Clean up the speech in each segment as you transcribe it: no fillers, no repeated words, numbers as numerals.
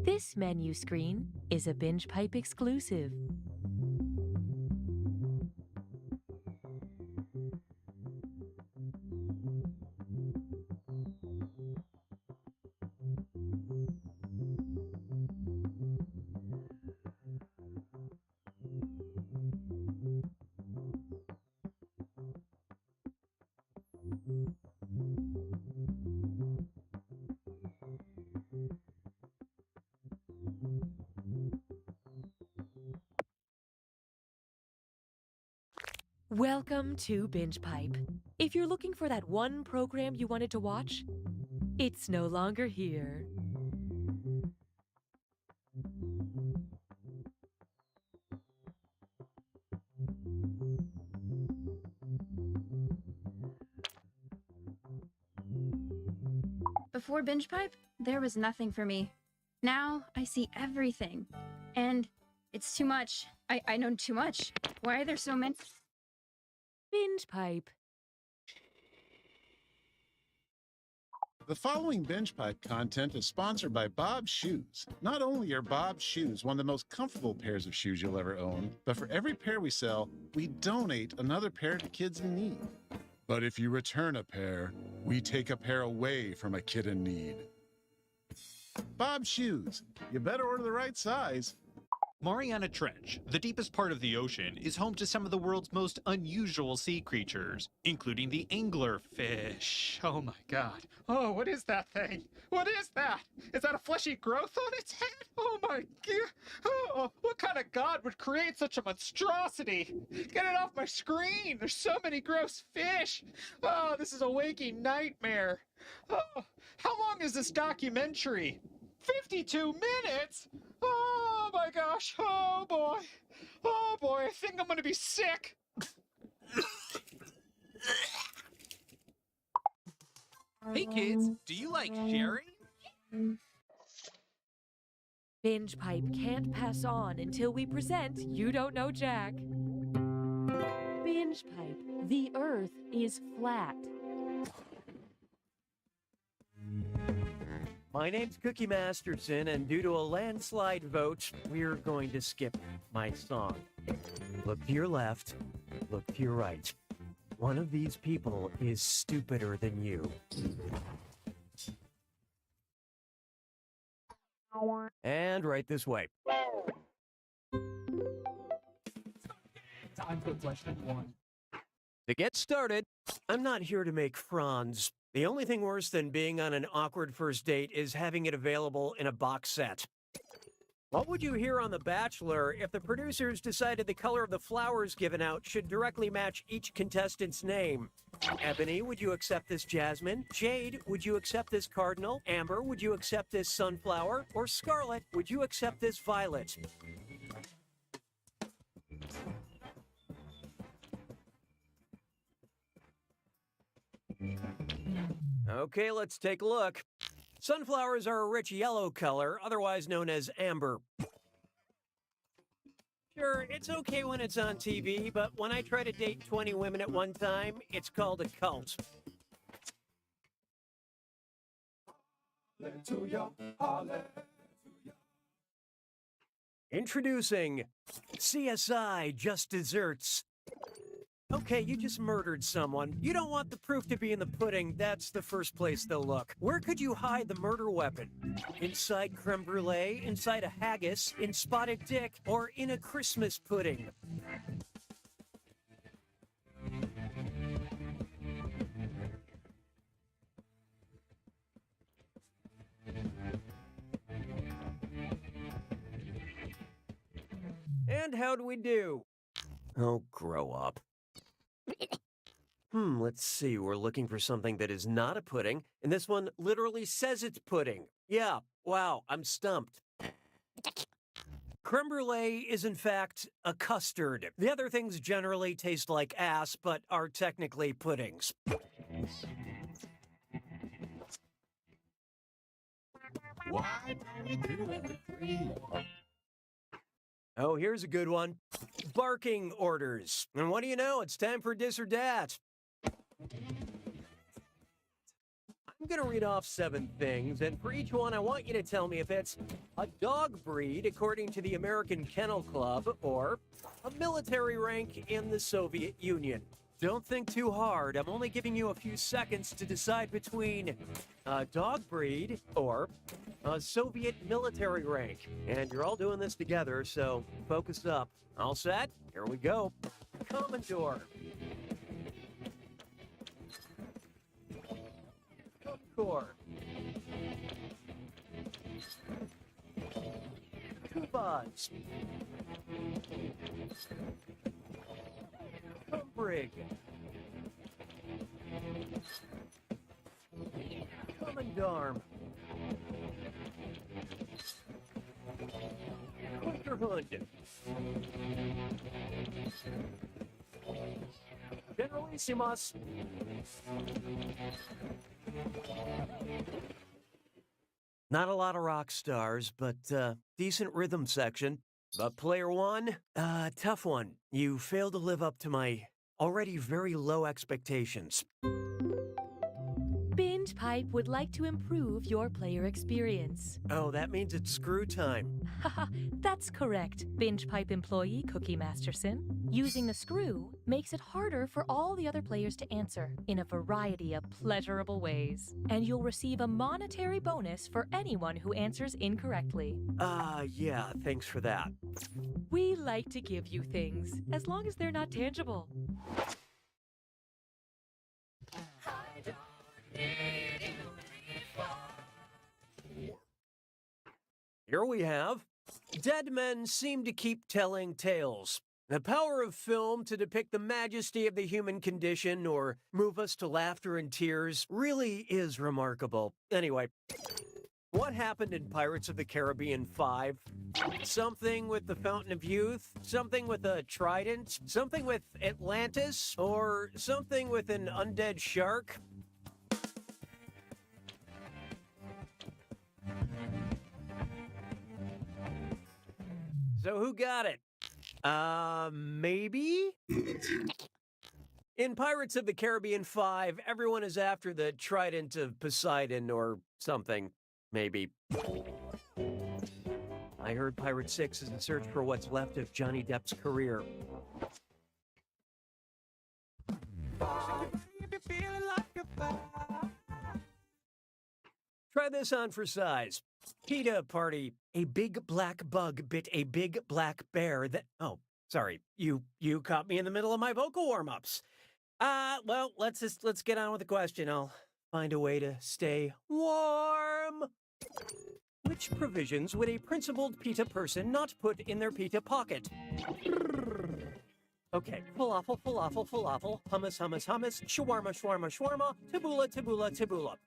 This menu screen is a Binge Pipe exclusive. Welcome to Binge Pipe. If you're looking for that one program you wanted to watch, it's no longer here. Before Binge Pipe, there was nothing for me. Now I see everything. And it's too much. I know too much. Why are there so many? Binge Pipe. The following Binge Pipe content is sponsored by Bob's Shoes. Not only are Bob's Shoes one of the most comfortable pairs of shoes you'll ever own, but for every pair we sell, we donate another pair to kids in need. But if you return a pair, we take a pair away from a kid in need. Bob's Shoes. You better order the right size. Mariana Trench, the deepest part of the ocean, is home to some of the world's most unusual sea creatures, including the anglerfish. Oh my god. Oh, what is that thing? What is that? Is that a fleshy growth on its head? Oh my god. Oh, what kind of god would create such a monstrosity? Get it off my screen. There's so many gross fish. Oh, this is a waking nightmare. Oh, how long is this documentary? 52 minutes? Oh my gosh, oh boy, I think I'm gonna be sick. Hey kids, do you like sharing? Binge Pipe can't pass on until we present You Don't Know Jack. Binge Pipe, the earth is flat. My name's Cookie Masterson, and due to a landslide vote, we're going to skip my song. Look to your left, look to your right. One of these people is stupider than you. And right this way. Time for question one. To get started, I'm not here to make Franz. The only thing worse than being on an awkward first date is having it available in a box set. What would you hear on The Bachelor if the producers decided the color of the flowers given out should directly match each contestant's name? Ebony, would you accept this jasmine? Jade, would you accept this cardinal? Amber, would you accept this sunflower? Or Scarlet, would you accept this violet? Okay, let's take a look. Sunflowers are a rich yellow color, otherwise known as amber. Sure, it's okay when it's on TV, but when I try to date 20 women at one time, it's called a cult. Introducing CSI Just Desserts. Okay, you just murdered someone. You don't want the proof to be in the pudding. That's the first place they'll look. Where could you hide the murder weapon? Inside creme brulee, inside a haggis, in spotted dick, or in a Christmas pudding? And how do we do? Oh, grow up. Let's see. We're looking for something that is not a pudding, and this one literally says it's pudding. Yeah, wow, I'm stumped. Creme brulee is, in fact, a custard. The other things generally taste like ass, but are technically puddings. Why do we do it with three? Oh, here's a good one. Barking orders. And what do you know? It's time for this or that. I'm going to read off 7 things, and for each one, I want you to tell me if it's a dog breed, according to the American Kennel Club, or a military rank in the Soviet Union. Don't think too hard. I'm only giving you a few seconds to decide between a dog breed or a Soviet military rank. And you're all doing this together, so focus up. All set? Here we go. Commodore. Core. Kubas. Brig. Commandarm. Quakerhund. Generalissimus. Not a lot of rock stars, but decent rhythm section. But player 1, tough one. You failed to live up to my already very low expectations. Binge Pipe would like to improve your player experience. Oh, that means it's screw time. Haha, that's correct, Binge Pipe employee Cookie Masterson. Using the screw makes it harder for all the other players to answer in a variety of pleasurable ways. And you'll receive a monetary bonus for anyone who answers incorrectly. Yeah, thanks for that. We like to give you things, as long as they're not tangible. Here we have dead men seem to keep telling tales. The power of film to depict the majesty of the human condition or move us to laughter and tears really is remarkable. Anyway, what happened in Pirates of the Caribbean 5? Something with the Fountain of Youth? Something with a trident? Something with Atlantis? Or something with an undead shark? So who got it? Maybe? In Pirates of the Caribbean 5, everyone is after the Trident of Poseidon or something. Maybe. I heard Pirate 6 is in search for what's left of Johnny Depp's career. Try this on for size. PETA party. A big black bug bit a big black bear that... Oh, sorry. You caught me in the middle of my vocal warm-ups. Well, let's get on with the question. I'll find a way to stay warm. Which provisions would a principled PETA person not put in their PETA pocket? Okay, falafel, falafel, falafel, hummus, hummus, hummus, shawarma, shawarma, shawarma, tabbouleh, tabbouleh, tabbouleh.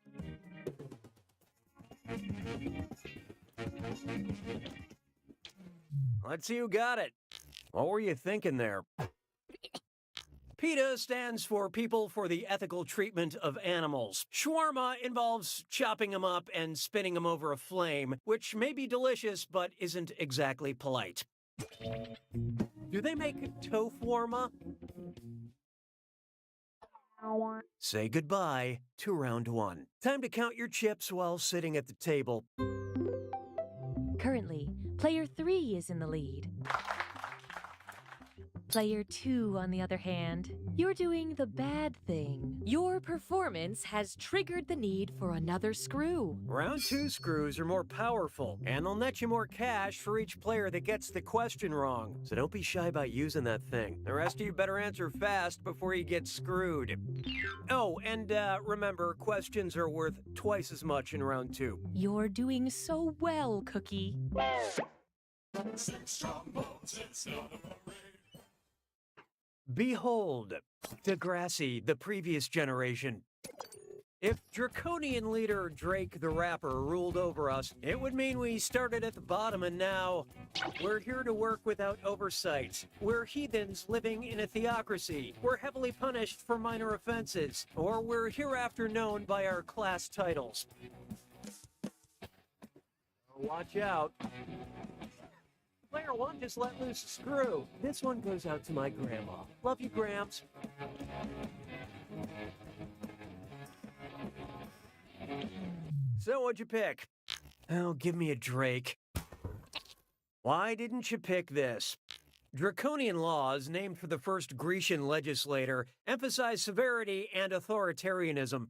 Let's see who got it. What were you thinking there? PETA stands for People for the Ethical Treatment of Animals. Shawarma involves chopping them up and spinning them over a flame, which may be delicious but isn't exactly polite. Do they make tofu-warma? Say goodbye to round 1. Time to count your chips while sitting at the table. Currently, player 3 is in the lead. Player 2, on the other hand, you're doing the bad thing. Your performance has triggered the need for another screw. Round 2 screws are more powerful, and they'll net you more cash for each player that gets the question wrong. So don't be shy about using that thing. The rest of you better answer fast before you get screwed. Oh, and remember, questions are worth twice as much in round 2. You're doing so well, Cookie. 6 trombones, it's not a parade. Behold, Degrassi, the previous generation. If Draconian leader Drake the Rapper ruled over us, it would mean we started at the bottom and now we're here to work without oversight. We're heathens living in a theocracy. We're heavily punished for minor offenses, or we're hereafter known by our class titles. Watch out. Player 1 just let loose a screw. This one goes out to my grandma. Love you, Gramps. So what'd you pick? Oh, give me a Drake. Why didn't you pick this? Draconian laws, named for the first Grecian legislator, emphasize severity and authoritarianism.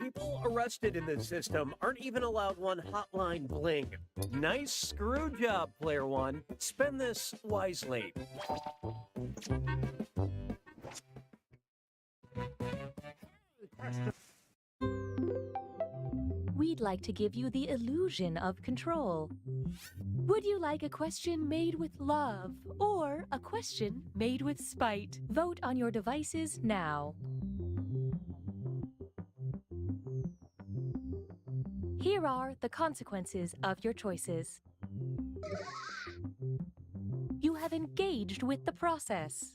People arrested in this system aren't even allowed one hotline bling. Nice screw job, Player 1. Spend this wisely. We'd like to give you the illusion of control. Would you like a question made with love or a question made with spite? Vote on your devices now. Here are the consequences of your choices. You have engaged with the process.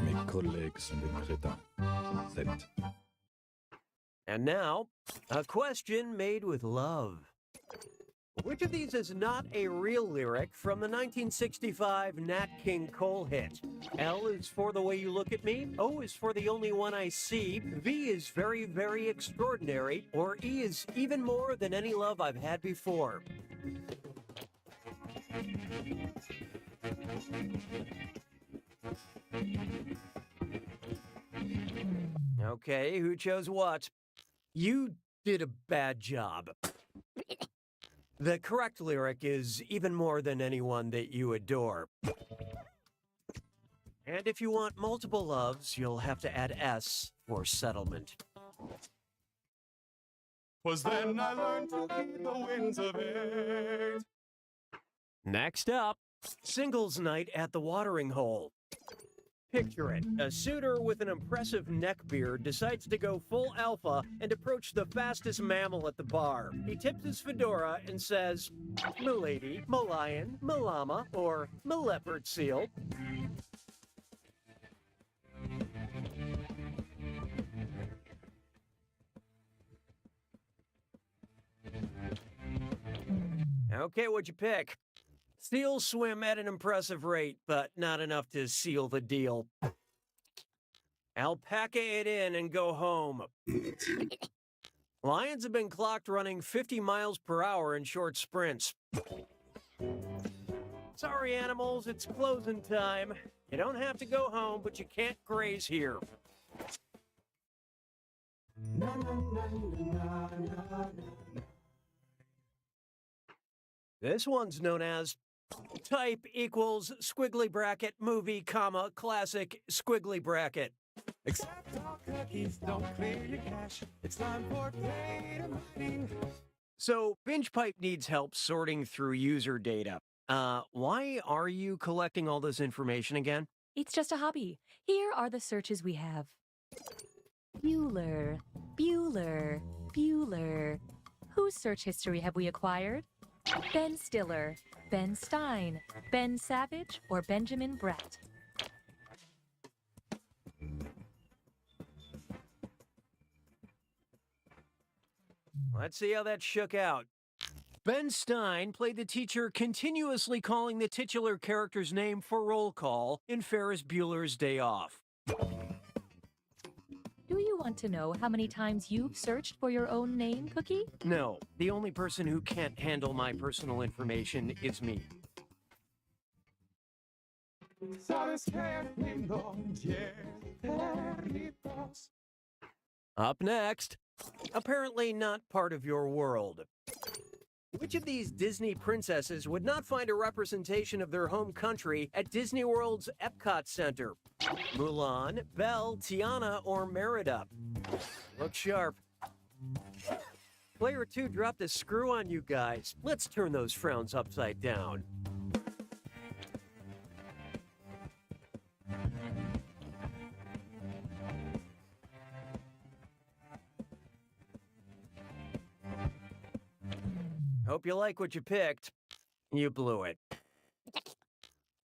Mes collègues sont des crétins. 7. And now, a question made with love. Which of these is not a real lyric from the 1965 Nat King Cole hit? L is for the way you look at me, O is for the only one I see, V is very, very extraordinary, or E is even more than any love I've had before. Okay, who chose what? You did a bad job. The correct lyric is even more than anyone that you adore. And if you want multiple loves, you'll have to add S for settlement. Was then I learned to lead the winds of it. Next up, singles night at the watering hole. Picture it. A suitor with an impressive neckbeard decides to go full alpha and approach the fastest mammal at the bar. He tips his fedora and says, "M'lady, m'lion, m'llama, or m'leopard seal." Okay, what'd you pick? Seals swim at an impressive rate, but not enough to seal the deal. Alpaca it in and go home. Lions have been clocked running 50 miles per hour in short sprints. Sorry, animals, it's closing time. You don't have to go home, but you can't graze here. This one's known as type equals squiggly bracket movie, comma, classic squiggly bracket. Accept all cookies, don't clear your cache. It's time for data mining. So, BingePipe needs help sorting through user data. Why are you collecting all this information again? It's just a hobby. Here are the searches we have. Bueller, Bueller, Bueller. Whose search history have we acquired? Ben Stiller, Ben Stein, Ben Savage, or Benjamin Bratt? Let's see how that shook out. Ben Stein played the teacher continuously calling the titular character's name for roll call in Ferris Bueller's Day Off. Do you want to know how many times you've searched for your own name, Cookie? No, the only person who can't handle my personal information is me. ¿Sabes qué lindo? Diez perritos. Up next, apparently not part of your world. Which of these Disney princesses would not find a representation of their home country at Disney World's Epcot Center? Mulan, Belle, Tiana, or Merida? Look sharp. Player 2 dropped a screw on you guys. Let's turn those frowns upside down. hope you like what you picked. You blew it.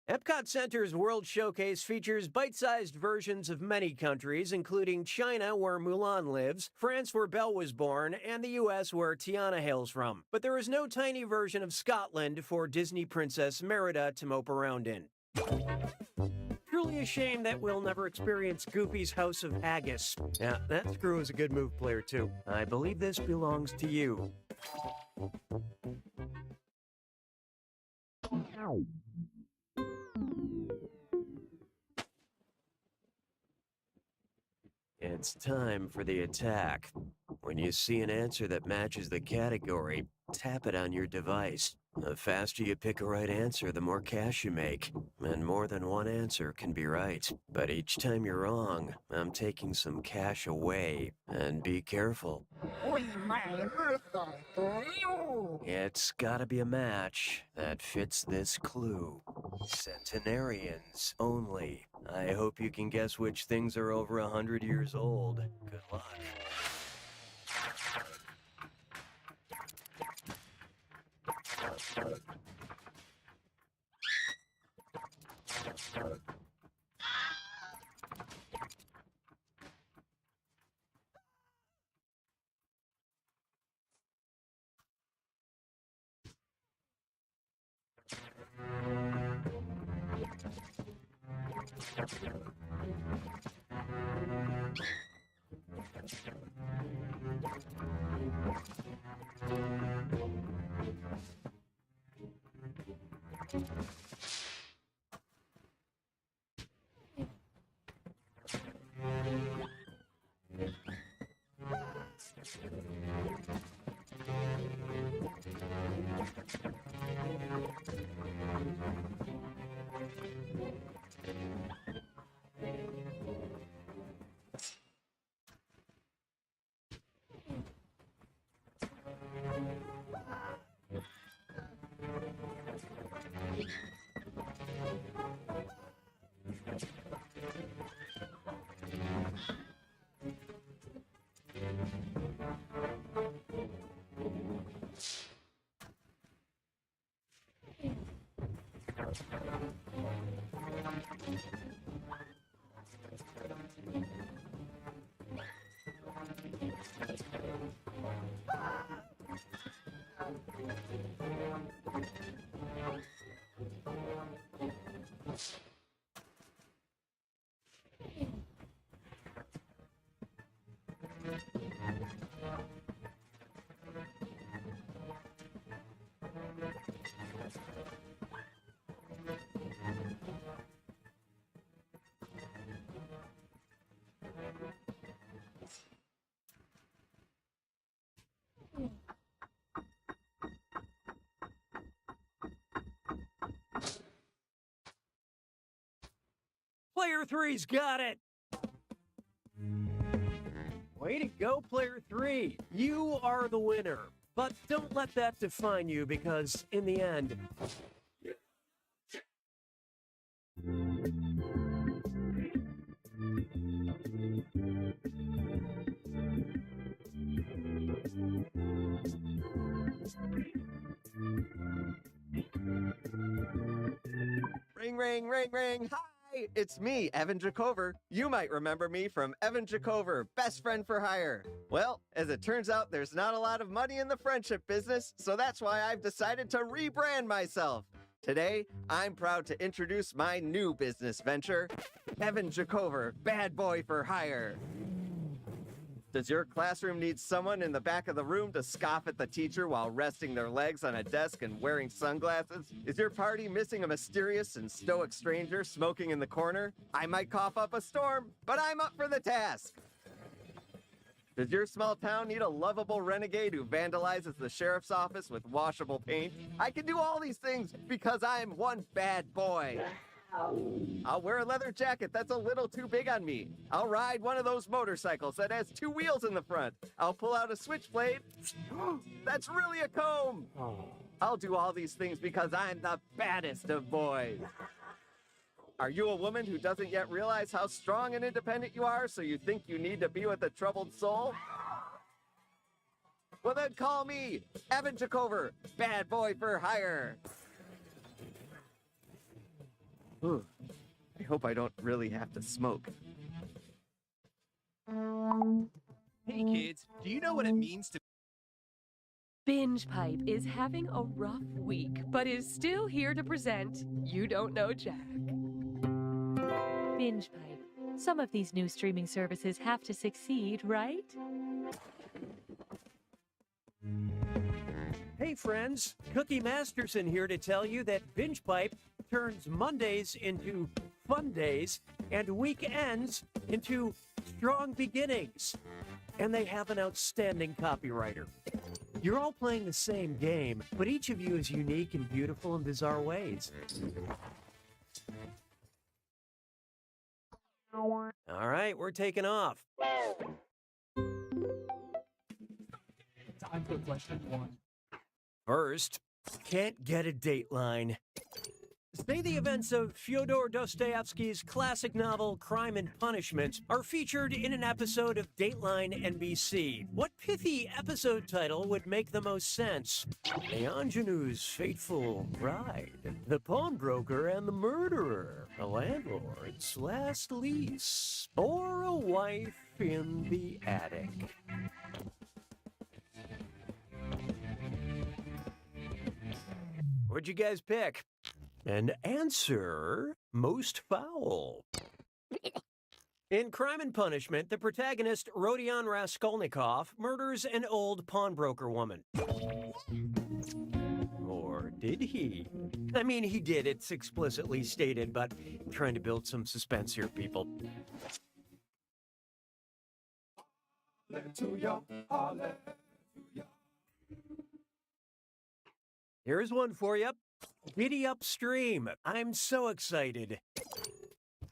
Epcot Center's World Showcase features bite-sized versions of many countries, including China, where Mulan lives, France, where Belle was born, and the U.S., where Tiana hails from. But there is no tiny version of Scotland for Disney Princess Merida to mope around in. Truly a shame that we'll never experience Goofy's House of Haggis. Yeah, that screw is a good move, Player 2. I believe this belongs to you. It's time for the attack. When you see an answer that matches the category, tap it on your device. The faster you pick a right answer, the more cash you make. And more than one answer can be right. But each time you're wrong, I'm taking some cash away. And be careful. It's gotta be a match that fits this clue. Centenarians only. I hope you can guess which things are over 100 years old. Good luck. Player 3's got it! Way to go, Player 3! You are the winner. But don't let that define you, because in the end... Ring, ring, ring, ring. Hi, it's me, Evan Jacover. You might remember me from Evan Jacover, Best Friend for Hire. Well, as it turns out, there's not a lot of money in the friendship business, so that's why I've decided to rebrand myself. Today, I'm proud to introduce my new business venture, Evan Jacover, Bad Boy for Hire. Does your classroom need someone in the back of the room to scoff at the teacher while resting their legs on a desk and wearing sunglasses? Is your party missing a mysterious and stoic stranger smoking in the corner? I might cough up a storm, but I'm up for the task. Does your small town need a lovable renegade who vandalizes the sheriff's office with washable paint? I can do all these things because I'm one bad boy. I'll wear a leather jacket that's a little too big on me. I'll ride one of those motorcycles that has 2 wheels in the front. I'll pull out a switchblade. That's really a comb. I'll do all these things because I'm the baddest of boys. Are you a woman who doesn't yet realize how strong and independent you are, so you think you need to be with a troubled soul? Well, then call me, Evan Jacover, bad boy for hire. Ooh, I hope I don't really have to smoke. Hey kids, do you know what it means to Binge Pipe is having a rough week, but is still here to present You Don't Know Jack. Binge Pipe. Some of these new streaming services have to succeed, right? Hey friends, Cookie Masterson here to tell you that Binge Pipe turns Mondays into fun days and weekends into strong beginnings. And they have an outstanding copywriter. You're all playing the same game, but each of you is unique in beautiful and bizarre ways. All right, we're taking off. Time for question 1. First, can't get a dateline. Say the events of Fyodor Dostoevsky's classic novel Crime and Punishment are featured in an episode of Dateline NBC. What pithy episode title would make the most sense? The ingenue's fateful bride, the pawnbroker and the murderer, a landlord's last lease, or a wife in the attic. What'd you guys pick? And answer, most foul. In Crime and Punishment, the protagonist, Rodion Raskolnikov, murders an old pawnbroker woman. Or did he? I mean, he did. It's explicitly stated, but I'm trying to build some suspense here, people. Hallelujah, hallelujah. Here's one for you. Giddy upstream. I'm so excited.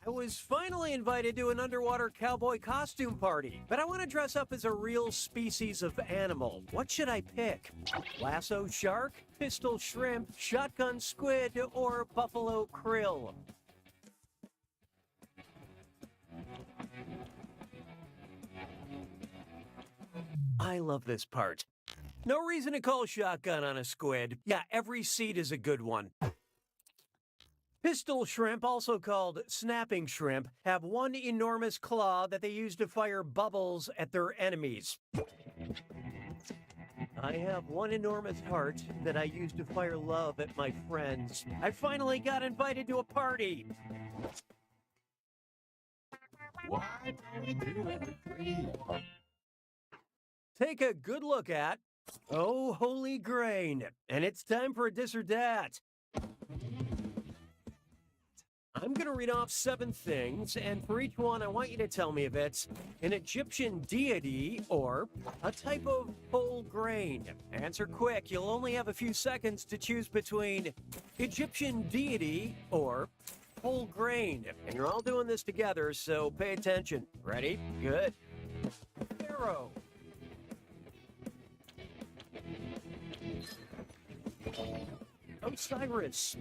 I was finally invited to an underwater cowboy costume party, but I want to dress up as a real species of animal. What should I pick? Lasso shark, pistol shrimp, shotgun squid, or buffalo krill? I love this part. No reason to call shotgun on a squid. Yeah, every seed is a good one. Pistol shrimp, also called snapping shrimp, have one enormous claw that they use to fire bubbles at their enemies. I have one enormous heart that I use to fire love at my friends. I finally got invited to a party. Why don't we do everything? Take a good look at Oh Holy Grain, and it's time for a this or that. I'm going to read off 7 things, and for each one, I want you to tell me if it's an Egyptian deity or a type of whole grain. Answer quick. You'll only have a few seconds to choose between Egyptian deity or whole grain. And you're all doing this together, so pay attention. Ready? Good. Pharaoh. Osiris.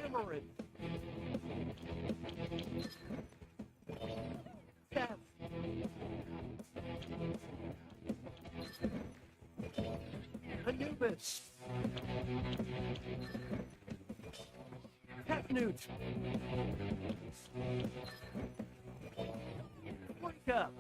Amaranth. Seth. Anubis. Tefnut. Wake up.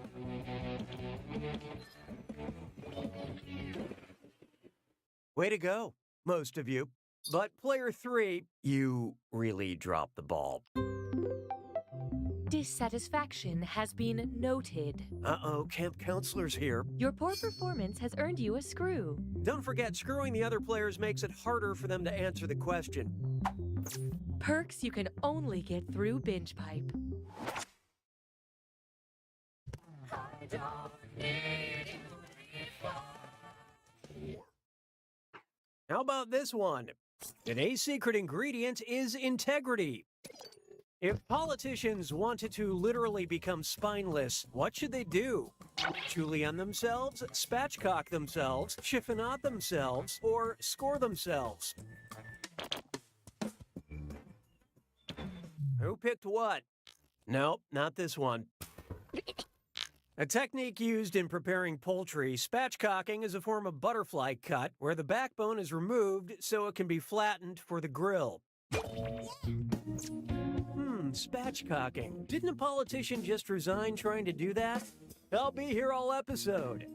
Way to go, most of you. But player 3, you really dropped the ball. Dissatisfaction has been noted. Uh-oh, camp counselor's here. Your poor performance has earned you a screw. Don't forget, screwing the other players makes it harder for them to answer the question. Perks you can only get through Binge Pipe. How about this one? Today's secret ingredient is integrity. If politicians wanted to literally become spineless, what should they do? Julienne themselves, spatchcock themselves, chiffonade themselves, or score themselves? Who picked what? Nope, not this one. A technique used in preparing poultry, spatchcocking is a form of butterfly cut where the backbone is removed so it can be flattened for the grill. Spatchcocking. Didn't a politician just resign trying to do that? I'll be here all episode.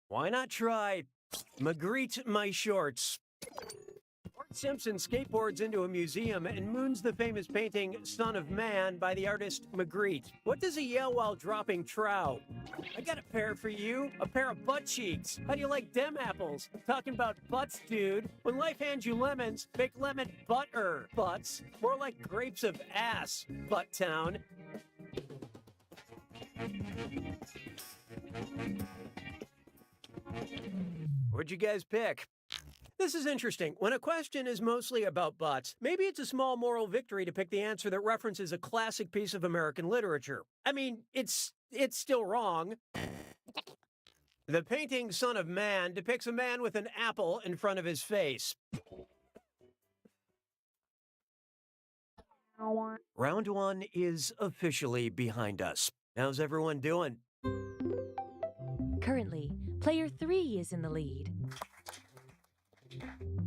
Why not try Magritte my shorts? Bart Simpson skateboards into a museum and moons the famous painting Son of Man by the artist Magritte. What does he yell while dropping trout? I got a pair for you, a pair of butt cheeks. How do you like dem apples? Talking about butts, dude. When life hands you lemons, make lemon butter butts. More like grapes of ass, Butt Town. What'd you guys pick? This is interesting. When a question is mostly about butts, maybe it's a small moral victory to pick the answer that references a classic piece of American literature. I mean, it's still wrong. The painting Son of Man depicts a man with an apple in front of his face. Round one is officially behind us. How's everyone doing? Currently, player 3 is in the lead.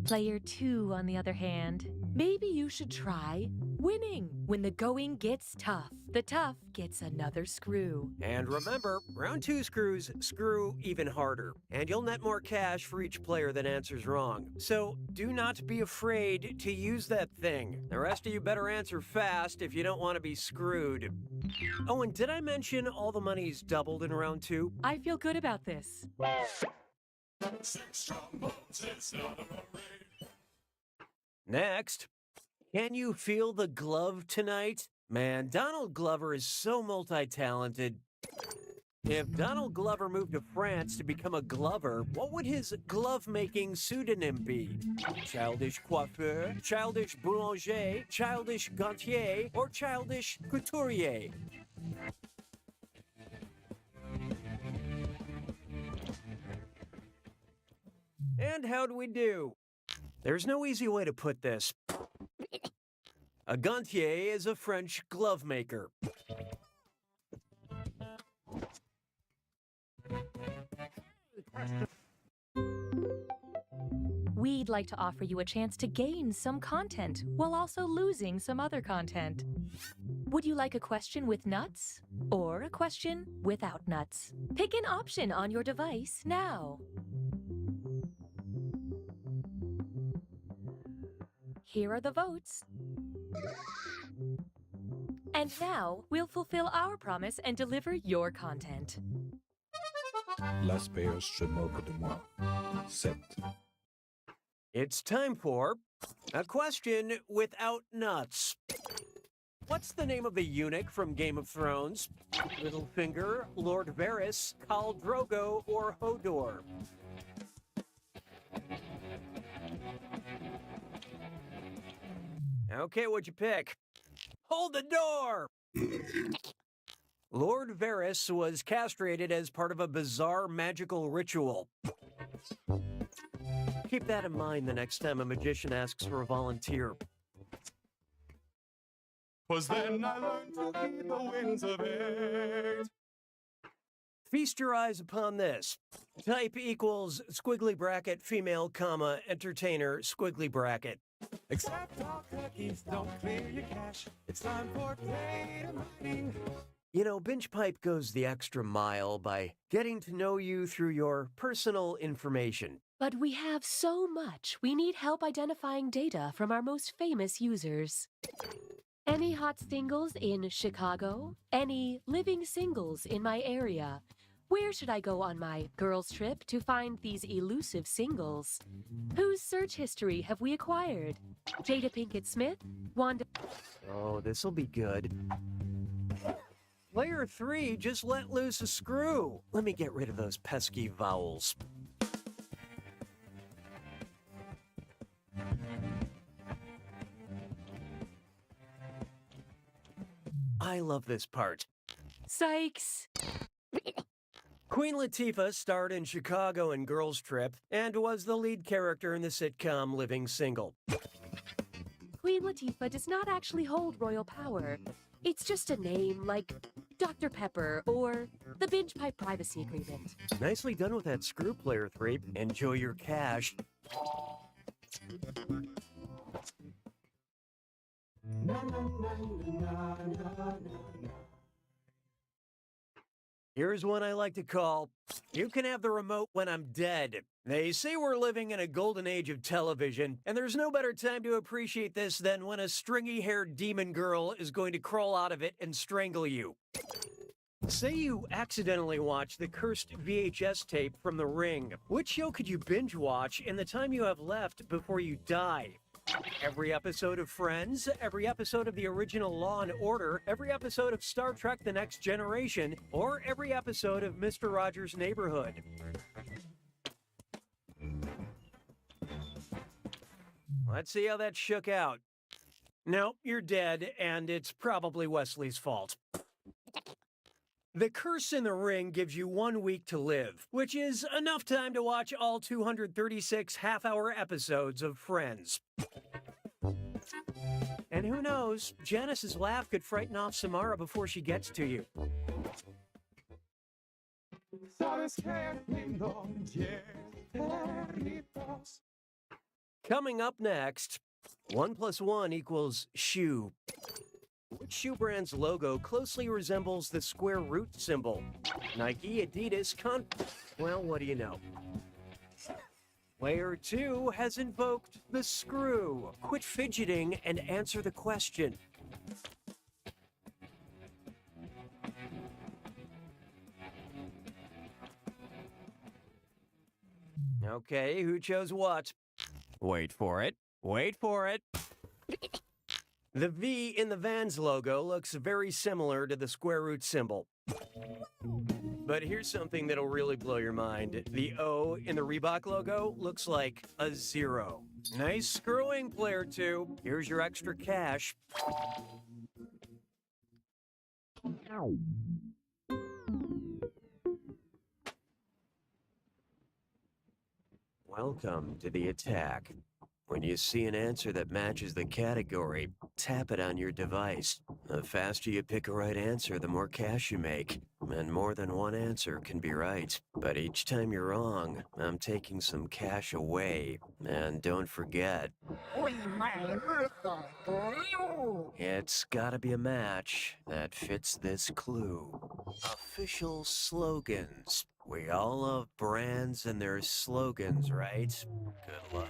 Player 2, on the other hand, maybe you should try winning. When the going gets tough, the tough gets another screw. And remember, round 2 screws screw even harder. And you'll net more cash for each player that answers wrong. So do not be afraid to use that thing. The rest of you better answer fast if you don't want to be screwed. Oh, and did I mention all the money's doubled in round 2? I feel good about this. 6 trombones, it's not a parade. Next, can you feel the glove tonight? Man, Donald Glover is so multi-talented. If Donald Glover moved to France to become a glover, what would his glove-making pseudonym be? Childish coiffeur, childish boulanger, childish gantier, or childish couturier? And how do we do? There's no easy way to put this. A gantier is a French glove maker. We'd like to offer you a chance to gain some content while also losing some other content. Would you like a question with nuts or a question without nuts? Pick an option on your device now. Here are the votes. And now we'll fulfill our promise and deliver your content. Las Vegas se moque de moi. 7. It's time for a question without nuts. What's the name of the eunuch from Game of Thrones? Littlefinger, Lord Varys, Khal Drogo, or Hodor? Okay, what'd you pick? Hold the door! Lord Varys was castrated as part of a bizarre magical ritual. Keep that in mind the next time a magician asks for a volunteer. 'Twas then I learned to keep the winds of it. Feast your eyes upon this. Type equals squiggly bracket female comma entertainer squiggly bracket. Except all cookies don't clear your cache. It's time for data mining. You know, Binge Pipe goes the extra mile by getting to know you through your personal information. But we have so much, we need help identifying data from our most famous users. Any hot singles in Chicago? Any living singles in my area? Where should I go on my girls' trip to find these elusive singles? Whose search history have we acquired? Jada Pinkett Smith? Wanda... Oh, this'll be good. Player 3 just let loose a screw. Let me get rid of those pesky vowels. I love this part. Sykes! Queen Latifah starred in Chicago and Girls Trip and was the lead character in the sitcom Living Single. Queen Latifah does not actually hold royal power. It's just a name like Dr. Pepper or the Binge Pipe Privacy Agreement. Nicely done with that screw, Player 3. Enjoy your cash. Na, na, na, na, na, na, na. Here's one I like to call, "You Can Have the Remote When I'm Dead." They say we're living in a golden age of television, and there's no better time to appreciate this than when a stringy-haired demon girl is going to crawl out of it and strangle you. Say you accidentally watch the cursed VHS tape from The Ring. Which show could you binge watch in the time you have left before you die? Every episode of Friends, every episode of the original Law and Order, every episode of Star Trek The Next Generation, or every episode of Mr. Rogers' Neighborhood. Let's see how that shook out. No, you're dead, and it's probably Wesley's fault. The Curse in the Ring gives you 1 week to live, which is enough time to watch all 236 half-hour episodes of Friends. And who knows, Janice's laugh could frighten off Samara before she gets to you. Sabes que no perritos. Coming up next, 1 + 1 equals shoe. Which shoe brand's logo closely resembles the square root symbol? Nike, Adidas, well, what do you know? Player 2 has invoked the screw. Quit fidgeting and answer the question. Okay, who chose what? Wait for it. Wait for it. The V in the Vans logo looks very similar to the square root symbol. But here's something that'll really blow your mind. The O in the Reebok logo looks like a 0. Nice screwing, Player 2. Here's your extra cash. Welcome to the attack. When you see an answer that matches the category, tap it on your device. The faster you pick a right answer, the more cash you make. And more than one answer can be right. But each time you're wrong, I'm taking some cash away. And don't forget, it's gotta be a match that fits this clue. Official slogans. We all love brands and their slogans, right? Good luck.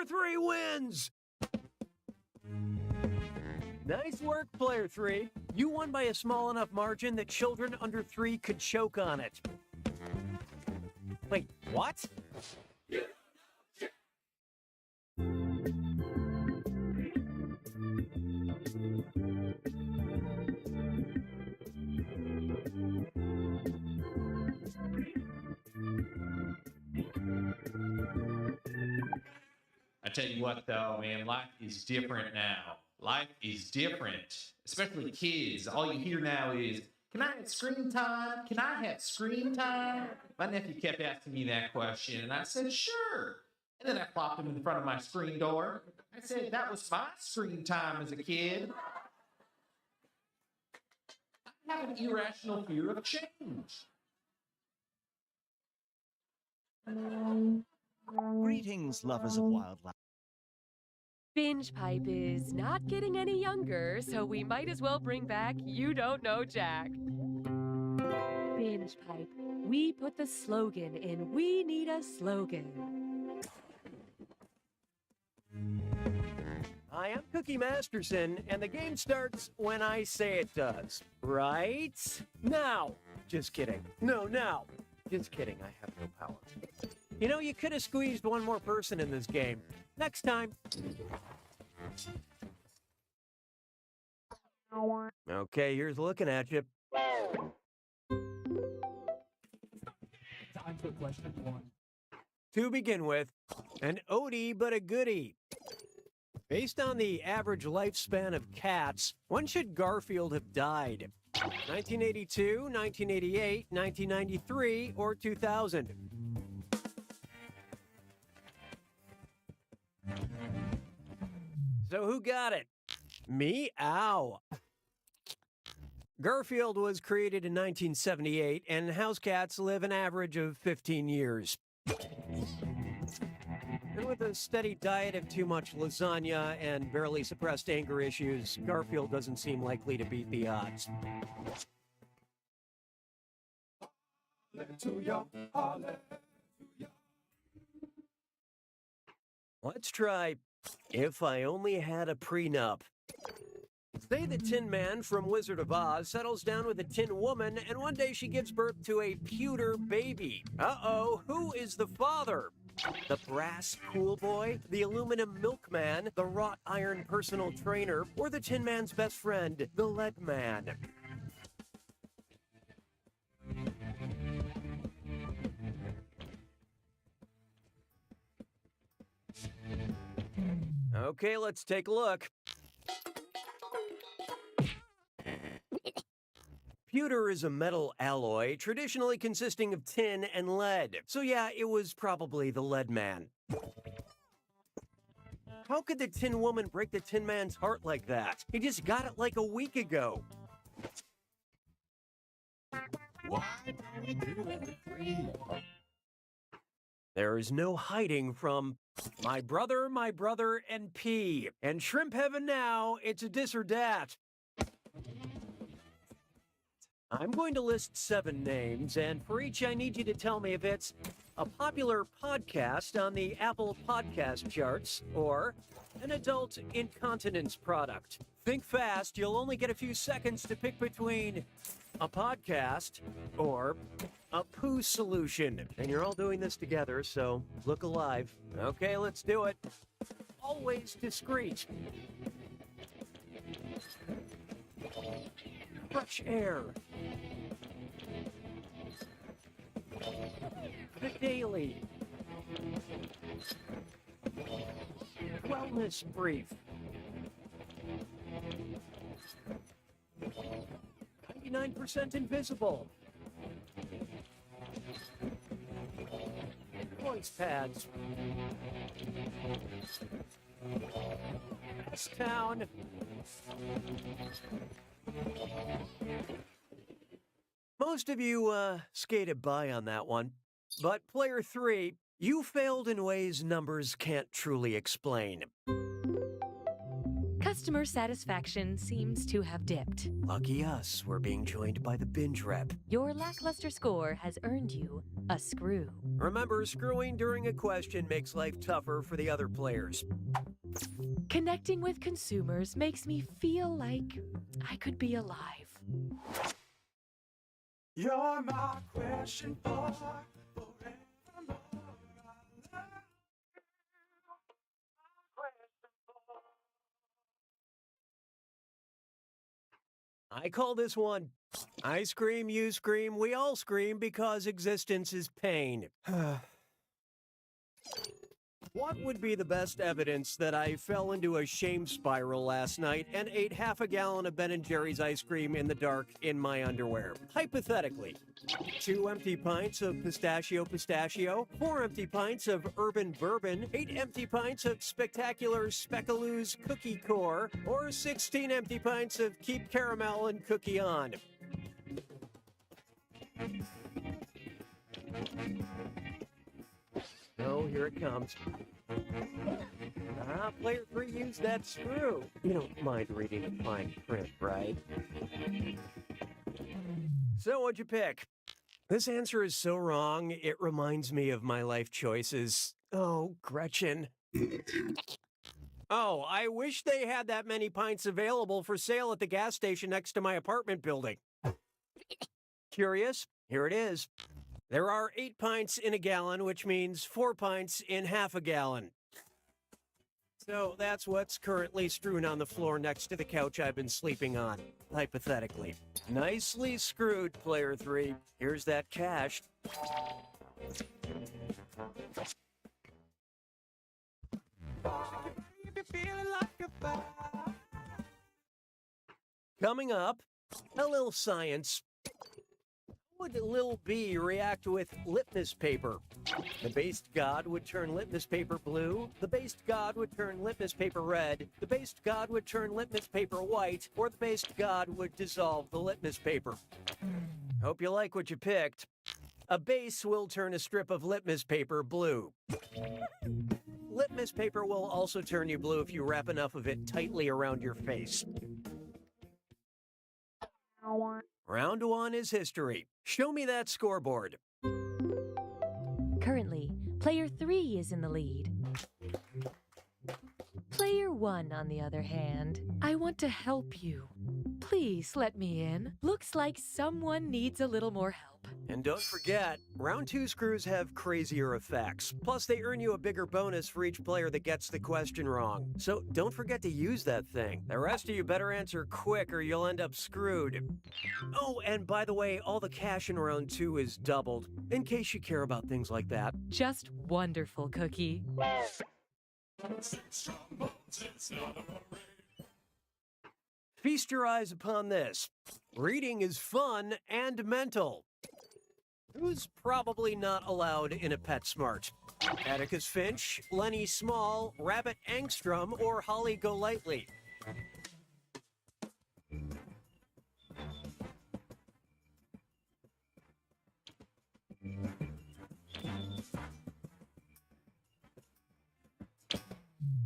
3 wins! Nice work, Player 3. You won by a small enough margin that children under 3 could choke on it. Wait, what? I tell you what, though, man, life is different now. Life is different, especially kids. All you hear now is, can I have screen time? Can I have screen time? My nephew kept asking me that question, and I said, sure. And then I plopped him in front of my screen door. I said, that was my screen time as a kid. I have an irrational fear of change. Greetings, lovers of wildlife. Binge Pipe is not getting any younger, so we might as well bring back You Don't Know Jack. Binge Pipe, we put the slogan in We Need a Slogan. Hi, I'm Cookie Masterson, and the game starts when I say it does. Right? Now! Just kidding. No, now! Just kidding, I have no power. You know, you could have squeezed one more person in this game. Next time. Okay, here's looking at you. Time for question 1. To begin with, an oldie but a goodie. Based on the average lifespan of cats, when should Garfield have died? 1982, 1988, 1993, or 2000? So who got it? Me? Ow. Garfield was created in 1978, and house cats live an average of 15 years. And with a steady diet of too much lasagna and barely suppressed anger issues, Garfield doesn't seem likely to beat the odds. Let's try If I Only Had a Prenup. Say the Tin Man from Wizard of Oz settles down with a Tin Woman, and one day she gives birth to a pewter baby. Uh-oh, who is the father? The brass pool boy, the aluminum milkman, the wrought iron personal trainer, or the Tin Man's best friend, the lead man? Okay, let's take a look. Pewter is a metal alloy, traditionally consisting of tin and lead. So yeah, it was probably the lead man. How could the Tin Woman break the Tin Man's heart like that? He just got it like a week ago. Why do we do everything? There is no hiding from my brother, and P. And Shrimp Heaven now, it's a dis or dat. I'm going to list 7 names, and for each I need you to tell me if it's a popular podcast on the Apple Podcast charts or an adult incontinence product. Think fast, you'll only get a few seconds to pick between a podcast or a poo solution. And you're all doing this together, so look alive. Okay, let's do it. Always discreet. Fresh air. The Daily. Wellness Brief. 99% Invisible. Voice pads. S-Town. Most of you skated by on that one. But player 3, you failed in ways numbers can't truly explain. Because Customer satisfaction seems to have dipped. Lucky us, we're being joined by the binge rep. Your lackluster score has earned you a screw. Remember, screwing during a question makes life tougher for the other players. Connecting with consumers makes me feel like I could be alive. You're my question for forevermore. I call this one, I scream, you scream, we all scream because existence is pain. What would be the best evidence that I fell into a shame spiral last night and ate half a gallon of Ben & Jerry's ice cream in the dark in my underwear? Hypothetically, 2 empty pints of pistachio, 4 empty pints of urban bourbon, 8 empty pints of spectacular Speckaloo's cookie core, or 16 empty pints of Keep Caramel and Cookie On. Oh, here it comes. Player 3 used that screw. You don't mind reading the fine print, right? So what'd you pick? This answer is so wrong, it reminds me of my life choices. Oh, Gretchen. Oh, I wish they had that many pints available for sale at the gas station next to my apartment building. Curious? Here it is. There are 8 pints in a gallon, which means 4 pints in half a gallon. So that's what's currently strewn on the floor next to the couch I've been sleeping on, hypothetically. Nicely screwed, Player 3. Here's that cash. Coming up, a little science. How would Lil B react with litmus paper? The based god would turn litmus paper blue, the based god would turn litmus paper red, the based god would turn litmus paper white, or the based god would dissolve the litmus paper. Hope you like what you picked. A base will turn a strip of litmus paper blue. Litmus paper will also turn you blue if you wrap enough of it tightly around your face. Round 1 is history. Show me that scoreboard. Currently, player 3 is in the lead. Player 1, on the other hand, I want to help you. Please let me in. Looks like someone needs a little more help. And don't forget, round 2 screws have crazier effects. Plus, they earn you a bigger bonus for each player that gets the question wrong. So don't forget to use that thing. The rest of you better answer quick or you'll end up screwed. Oh, and by the way, all the cash in round 2 is doubled, in case you care about things like that. Just wonderful, Cookie. Feast your eyes upon this. Reading is fun and mental. Who's probably not allowed in a PetSmart? Atticus Finch, Lenny Small, Rabbit Angstrom, or Holly Golightly?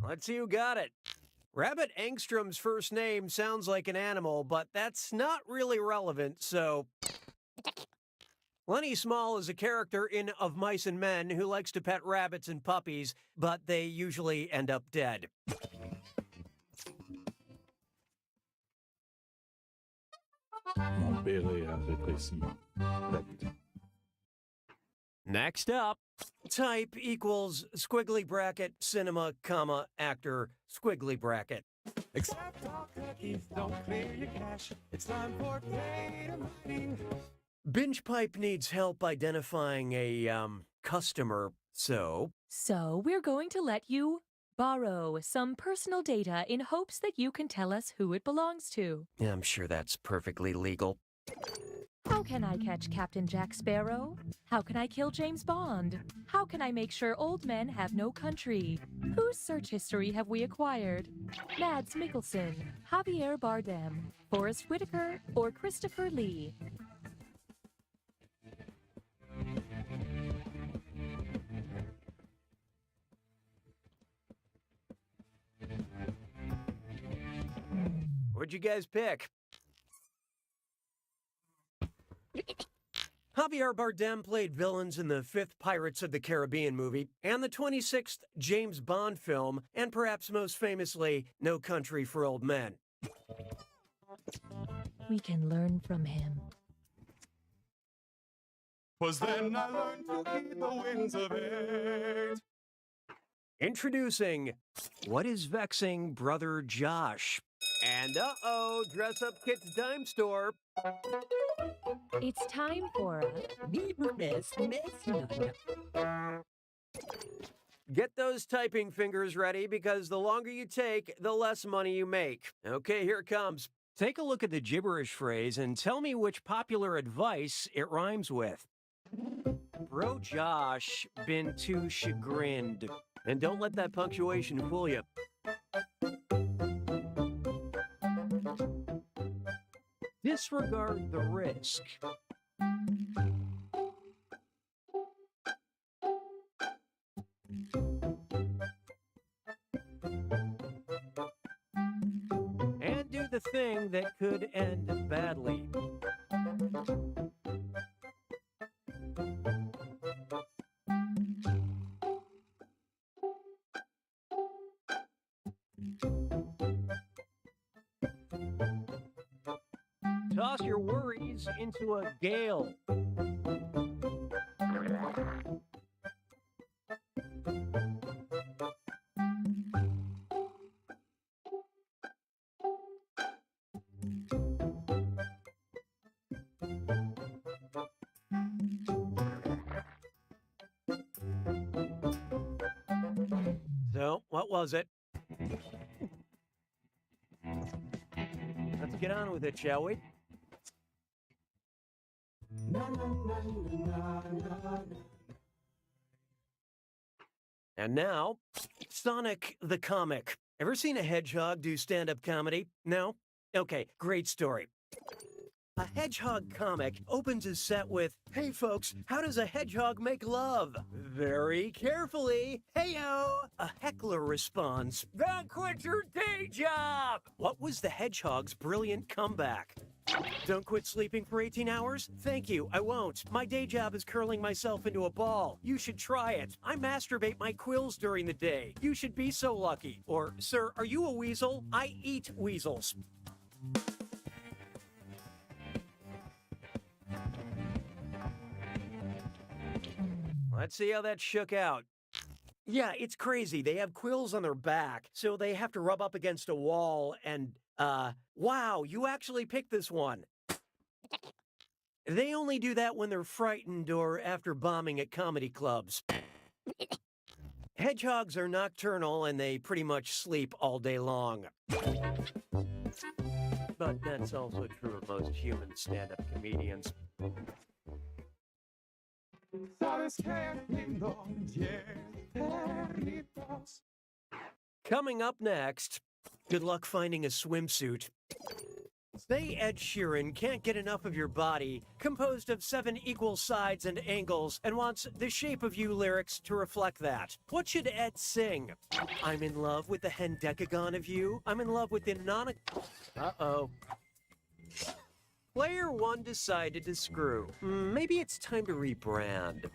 Let's see who got it. Rabbit Angstrom's first name sounds like an animal, but that's not really relevant, so... Lenny Small is a character in Of Mice and Men who likes to pet rabbits and puppies, but they usually end up dead. Next up, type equals squiggly bracket, cinema, comma, actor, squiggly bracket. Accept all cookies, don't clear your cache. It's time for data mining. Binge Pipe needs help identifying a, customer, so... So we're going to let you borrow some personal data in hopes that you can tell us who it belongs to. I'm sure that's perfectly legal. How can I catch Captain Jack Sparrow? How can I kill James Bond? How can I make sure old men have no country? Whose search history have we acquired? Mads Mikkelsen, Javier Bardem, Forrest Whitaker, or Christopher Lee? What'd you guys pick? Javier Bardem played villains in the 5th Pirates of the Caribbean movie and the 26th James Bond film, and perhaps most famously, No Country for Old Men. We can learn from him. 'Twas then I learned to heed the winds of age. Introducing What is Vexing Brother Josh? And Dress Up Kit's Dime Store. It's time for a Get those typing fingers ready because the longer you take, the less money you make. Okay, here it comes. Take a look at the gibberish phrase and tell me which popular advice it rhymes with. Bro Josh been too chagrined. And don't let that punctuation fool you. Disregard the risk. And do the thing that could end badly. Toss your worries into a gale. So, what was it? Let's get on with it, shall we? And now, Sonic the Comic. Ever seen a hedgehog do stand-up comedy? No? Okay, great story. A hedgehog comic opens his set with, "Hey folks, how does a hedgehog make love?" Very carefully, "Heyo!" A heckler responds, "Then quit your day job!" What was the hedgehog's brilliant comeback? Don't quit sleeping for 18 hours? Thank you, I won't. My day job is curling myself into a ball. You should try it. I masturbate my quills during the day. You should be so lucky. Or, sir, are you a weasel? I eat weasels. Let's see how that shook out. Yeah, it's crazy. They have quills on their back, so they have to rub up against a wall and, wow, you actually picked this one. They only do that when they're frightened or after bombing at comedy clubs. Hedgehogs are nocturnal and they pretty much sleep all day long. But that's also true of most human stand-up comedians. Coming up next, good luck finding a swimsuit. Say Ed Sheeran can't get enough of your body, composed of 7 equal sides and angles, and wants "The Shape of You" lyrics to reflect that. What should Ed sing? I'm in love with the hendecagon of you. I'm in love with the Uh-oh. Player 1 decided to screw. Maybe it's time to rebrand.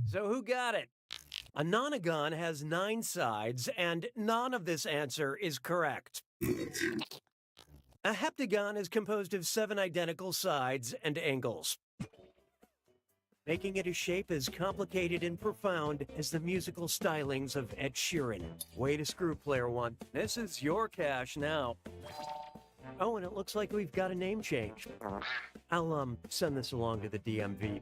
So who got it? A nonagon has 9 sides, and none of this answer is correct. A heptagon is composed of 7 identical sides and angles, making it a shape as complicated and profound as the musical stylings of Ed Sheeran. Way to screw, Player 1. This is your cash now. Oh, and it looks like we've got a name change. I'll, send this along to the DMV.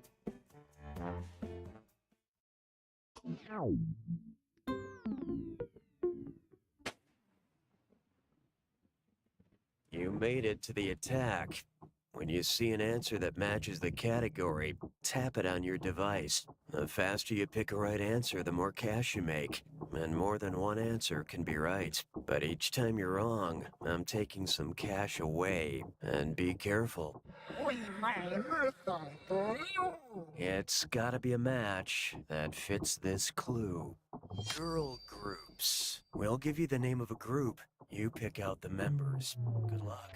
You made it to the attack. When you see an answer that matches the category, tap it on your device. The faster you pick a right answer, the more cash you make. And more than one answer can be right. But each time you're wrong, I'm taking some cash away. And be careful. It's gotta be a match that fits this clue. Girl groups. We'll give you the name of a group. You pick out the members. Good luck.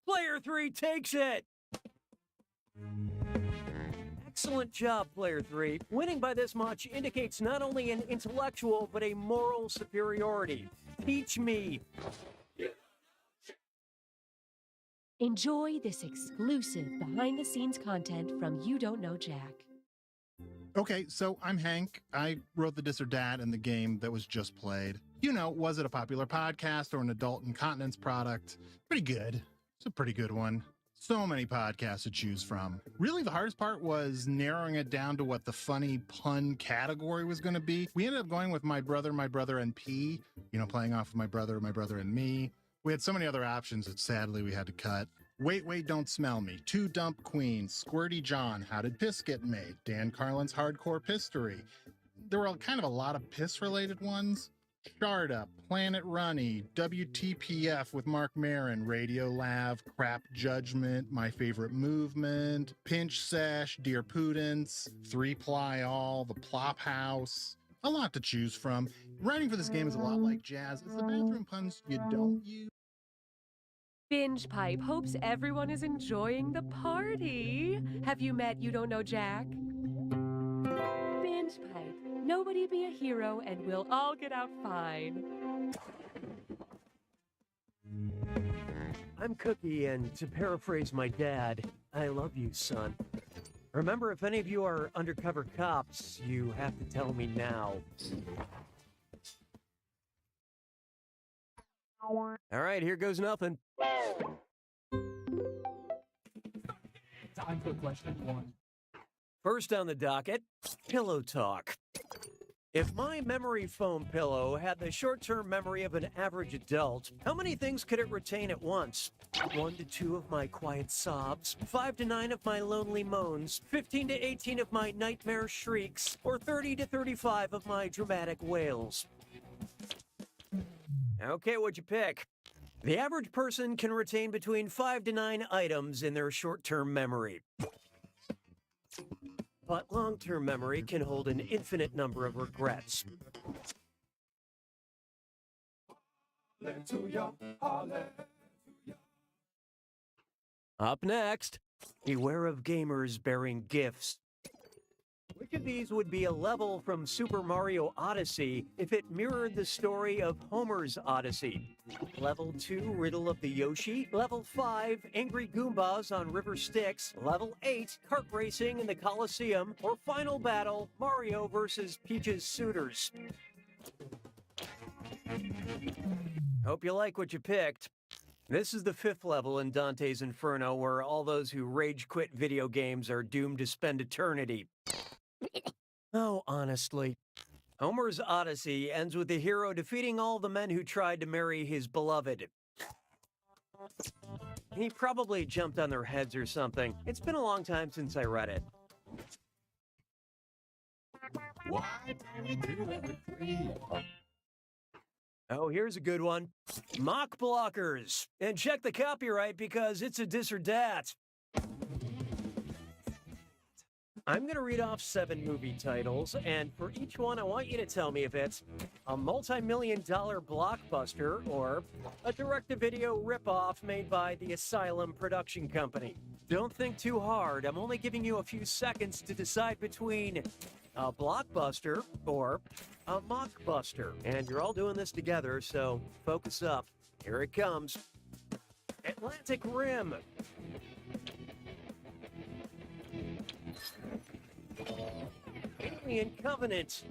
Player 3 takes it! Excellent job, Player 3. Winning by this much indicates not only an intellectual, but a moral superiority. Teach me. Enjoy this exclusive behind-the-scenes content from You Don't Know Jack. Okay, so I'm Hank. I wrote the Dis or Dat in the game that was just played. You know, was it a popular podcast or an adult incontinence product? Pretty good. It's a pretty good one. So many podcasts to choose from. Really, the hardest part was narrowing it down to what the funny pun category was going to be. We ended up going with My Brother, and P, you know, playing off of My Brother, and Me. We had so many other options that sadly we had to cut. Wait, Wait, Don't Smell Me, Two Dump Queens, Squirty John, How Did Piss Get Made, Dan Carlin's Hardcore Pistery. There were kind of a lot of piss-related ones. Shard Up, Planet Runny, WTPF with Mark Maron, Radio Lav, Crap Judgment, My Favorite Movement, Pinch Sesh, Dear Pudence, 3-Ply All, The Plop House. A lot to choose from. Writing for this game is a lot like jazz. It's the bathroom puns you don't use. Binge Pipe hopes everyone is enjoying the party. Have you met You Don't Know Jack? Binge Pipe. Nobody be a hero and we'll all get out fine. I'm Cookie, and to paraphrase my dad, I love you, son. Remember, if any of you are undercover cops, you have to tell me now. All right, here goes nothing. Time for question one. First on the docket, pillow talk. If my memory foam pillow had the short-term memory of an average adult, how many things could it retain at once? 1 to 2 of my quiet sobs, 5 to 9 of my lonely moans, 15 to 18 of my nightmare shrieks, or 30 to 35 of my dramatic wails? Okay, what'd you pick? The average person can retain between 5 to 9 items in their short-term memory. But long-term memory can hold an infinite number of regrets. Hallelujah, hallelujah. Up next, beware of gamers bearing gifts. Which of these would be a level from Super Mario Odyssey if it mirrored the story of Homer's Odyssey? Level 2, Riddle of the Yoshi. Level 5, Angry Goombas on River Styx. Level 8, Kart Racing in the Coliseum. Or final battle, Mario versus Peach's Suitors. Hope you like what you picked. This is the 5th level in Dante's Inferno, where all those who rage quit video games are doomed to spend eternity. Oh, honestly. Homer's Odyssey ends with the hero defeating all the men who tried to marry his beloved. He probably jumped on their heads or something. It's been a long time since I read it. Why do we do every 3? Oh, here's a good one. Mock blockers. And check the copyright because it's a dis or dat. I'm going to read off 7 movie titles, and for each one, I want you to tell me if it's a multi-million-dollar blockbuster or a direct-to-video ripoff made by the Asylum Production Company. Don't think too hard. I'm only giving you a few seconds to decide between a blockbuster or a mockbuster. And you're all doing this together, so focus up. Here it comes. Atlantic Rim. Alien Covenant.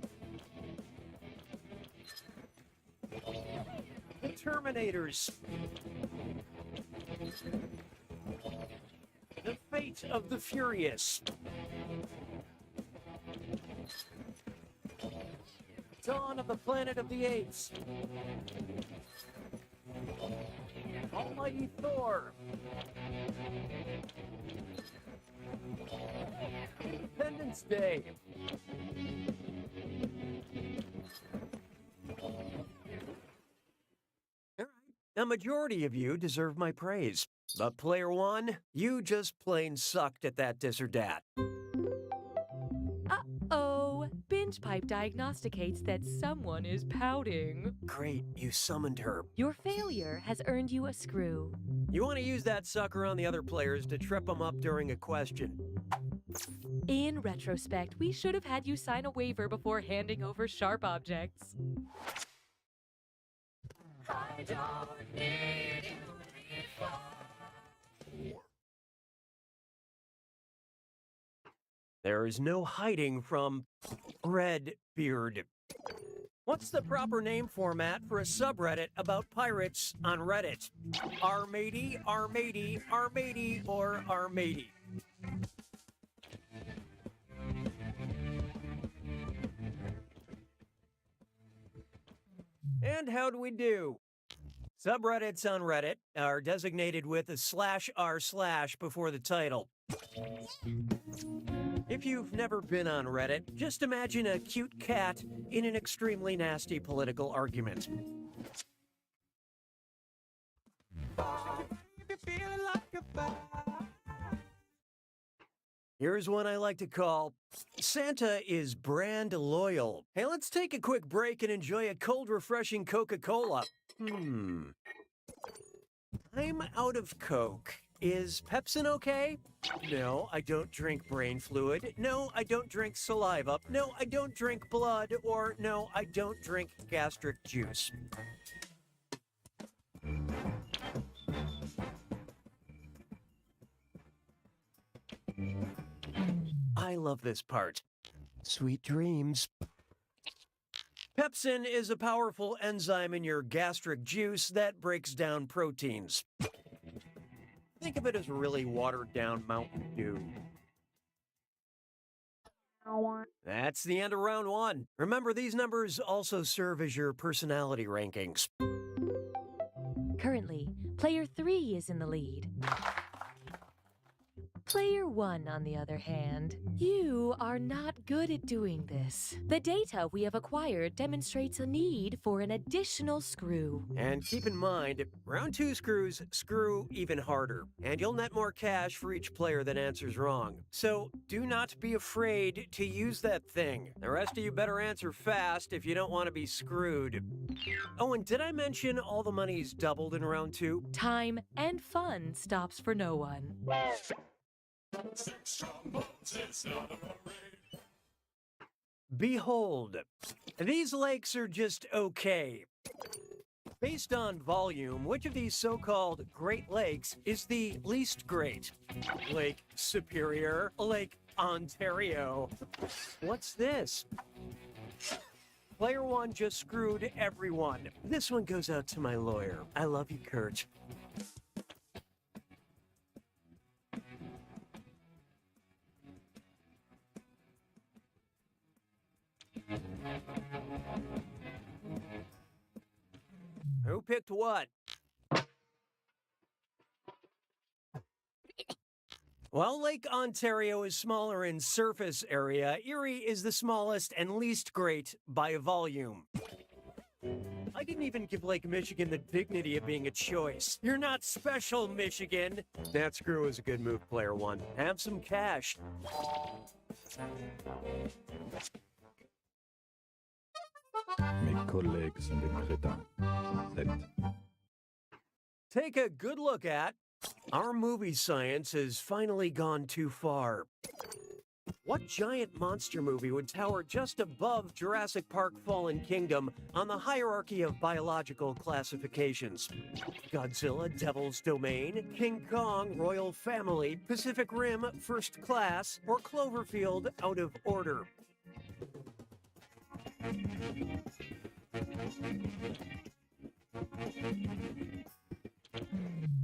The Terminators. The Fate of the Furious. Dawn of the Planet of the Apes. Almighty Thor. Independence Day. All right. A majority of you deserve my praise. But player 1, you just plain sucked at that dis or dat. Uh-oh. Binge Pipe diagnosticates that someone is pouting. Great, you summoned her. Your failure has earned you a screw. You want to use that sucker on the other players to trip them up during a question. In retrospect, we should have had you sign a waiver before handing over sharp objects. I don't need you. There is no hiding from Redbeard. What's the proper name format for a subreddit about pirates on Reddit? R-matey, R-matey, R-matey, or R-matey? And how do we do? Subreddits on Reddit are designated with a /r/ before the title. If you've never been on Reddit, just imagine a cute cat in an extremely nasty political argument. Here's one I like to call Santa is brand loyal. Hey, let's take a quick break and enjoy a cold, refreshing Coca-Cola. I'm out of Coke. Is Pepsin okay? No, I don't drink brain fluid. No, I don't drink saliva. No, I don't drink blood. Or no, I don't drink gastric juice. I love this part. Sweet dreams. Pepsin is a powerful enzyme in your gastric juice that breaks down proteins. Think of it as really watered-down Mountain Dew. That's the end of round 1. Remember, these numbers also serve as your personality rankings. Currently, player 3 is in the lead. Player 1, on the other hand, you are not good at doing this. The data we have acquired demonstrates a need for an additional screw. And keep in mind, round 2 screws screw even harder, and you'll net more cash for each player that answers wrong. So do not be afraid to use that thing. The rest of you better answer fast if you don't want to be screwed. Oh, and did I mention all the money's doubled in round 2? Time and fun stops for no one. Behold, these lakes are just okay. Based on volume, which of these so-called Great Lakes is the least great? Lake Superior, Lake Ontario. What's this? Player 1 just screwed everyone. This one goes out to my lawyer. I love you, Kurt. Who picked what? While Lake Ontario is smaller in surface area, Erie is the smallest and least great by volume. I didn't even give Lake Michigan the dignity of being a choice. You're not special, Michigan. That screw is a good move, player 1. Have some cash. Mes collègues sont des crétins. Take a good look at. Our movie science has finally gone too far. What giant monster movie would tower just above Jurassic Park Fallen Kingdom on the hierarchy of biological classifications? Godzilla, Devil's Domain, King Kong, Royal Family, Pacific Rim, First Class, or Cloverfield, Out of Order?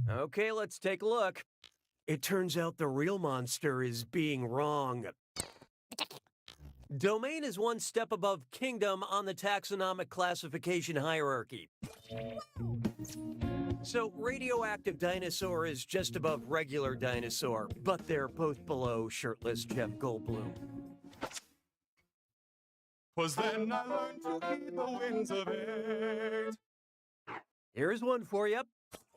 Okay, let's take a look. It turns out the real monster is being wrong. Domain is one step above Kingdom on the taxonomic classification hierarchy. So radioactive dinosaur is just above regular dinosaur, but they're both below shirtless Jeff Goldblum. 'Twas then I learned to heed the winds of it. Here's one for you.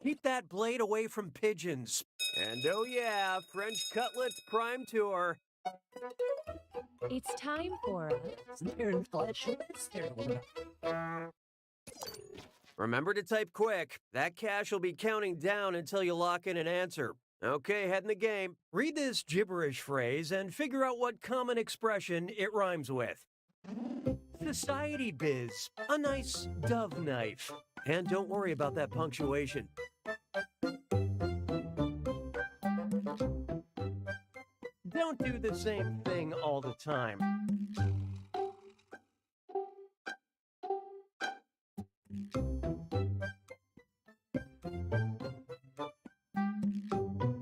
Keep that blade away from pigeons. And oh yeah, French Cutlets Prime Tour. It's time for Remember to type quick. That cash will be counting down until you lock in an answer. Okay, head in the game. Read this gibberish phrase and figure out what common expression it rhymes with. Society biz. A nice dove knife. And don't worry about that punctuation. Don't do the same thing all the time.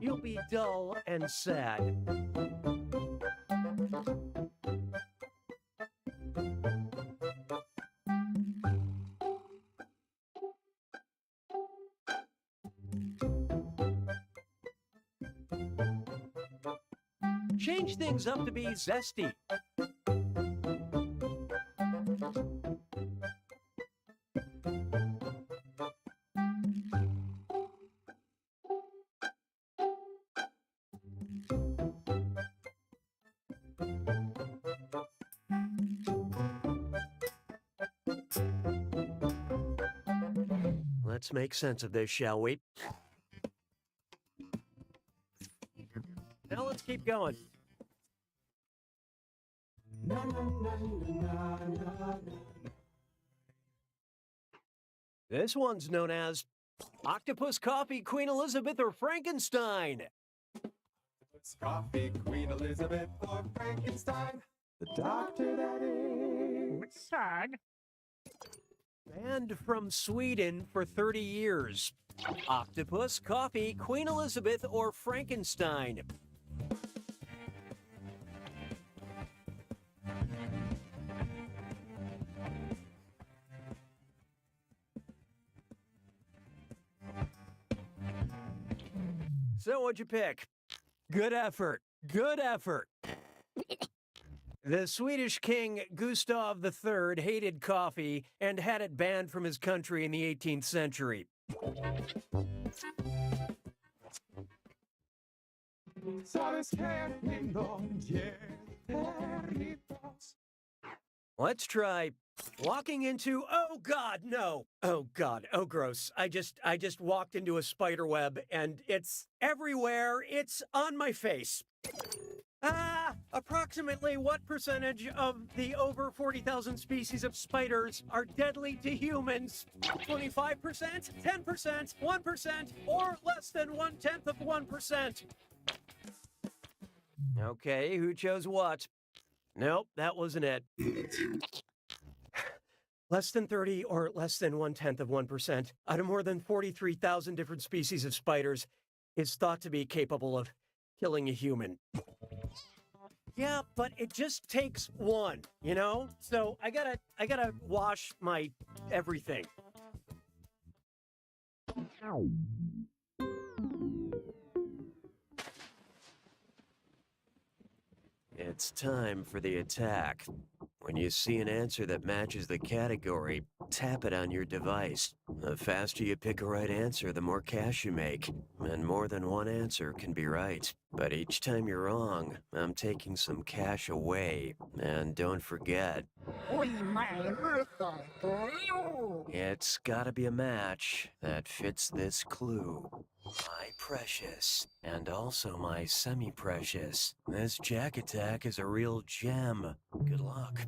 You'll be dull and sad. Change things up to be zesty. Let's make sense of this, shall we? Now let's keep going. This one's known as Octopus Coffee, Queen Elizabeth, or Frankenstein. It's coffee, Queen Elizabeth, or Frankenstein. The doctor, that is. Which side? Banned from Sweden for 30 years. Octopus, Coffee, Queen Elizabeth, or Frankenstein. So what'd you pick? Good effort. Good effort. The Swedish king Gustav III hated coffee and had it banned from his country in the 18th century. ¿Sabes qué, lindo? Yeah, perritos. Let's try walking into, oh God, no. Oh God, oh gross. I just walked into a spider web and it's everywhere. It's on my face. Approximately what percentage of the over 40,000 species of spiders are deadly to humans? 25%, 10%, 1%, or less than 1/10 of 1%? Okay, who chose what? Nope, that wasn't it. Less than 30 or less than 1/10 of 1% out of more than 43,000 different species of spiders is thought to be capable of killing a human. Yeah, but it just takes one, you know? So I gotta wash my everything. It's time for the attack. When you see an answer that matches the category, tap it on your device. The faster you pick a right answer, the more cash you make. And more than one answer can be right. But each time you're wrong, I'm taking some cash away. And don't forget, it's gotta be a match that fits this clue. My precious, and also my semi-precious. This Jack Attack is a real gem. Good luck.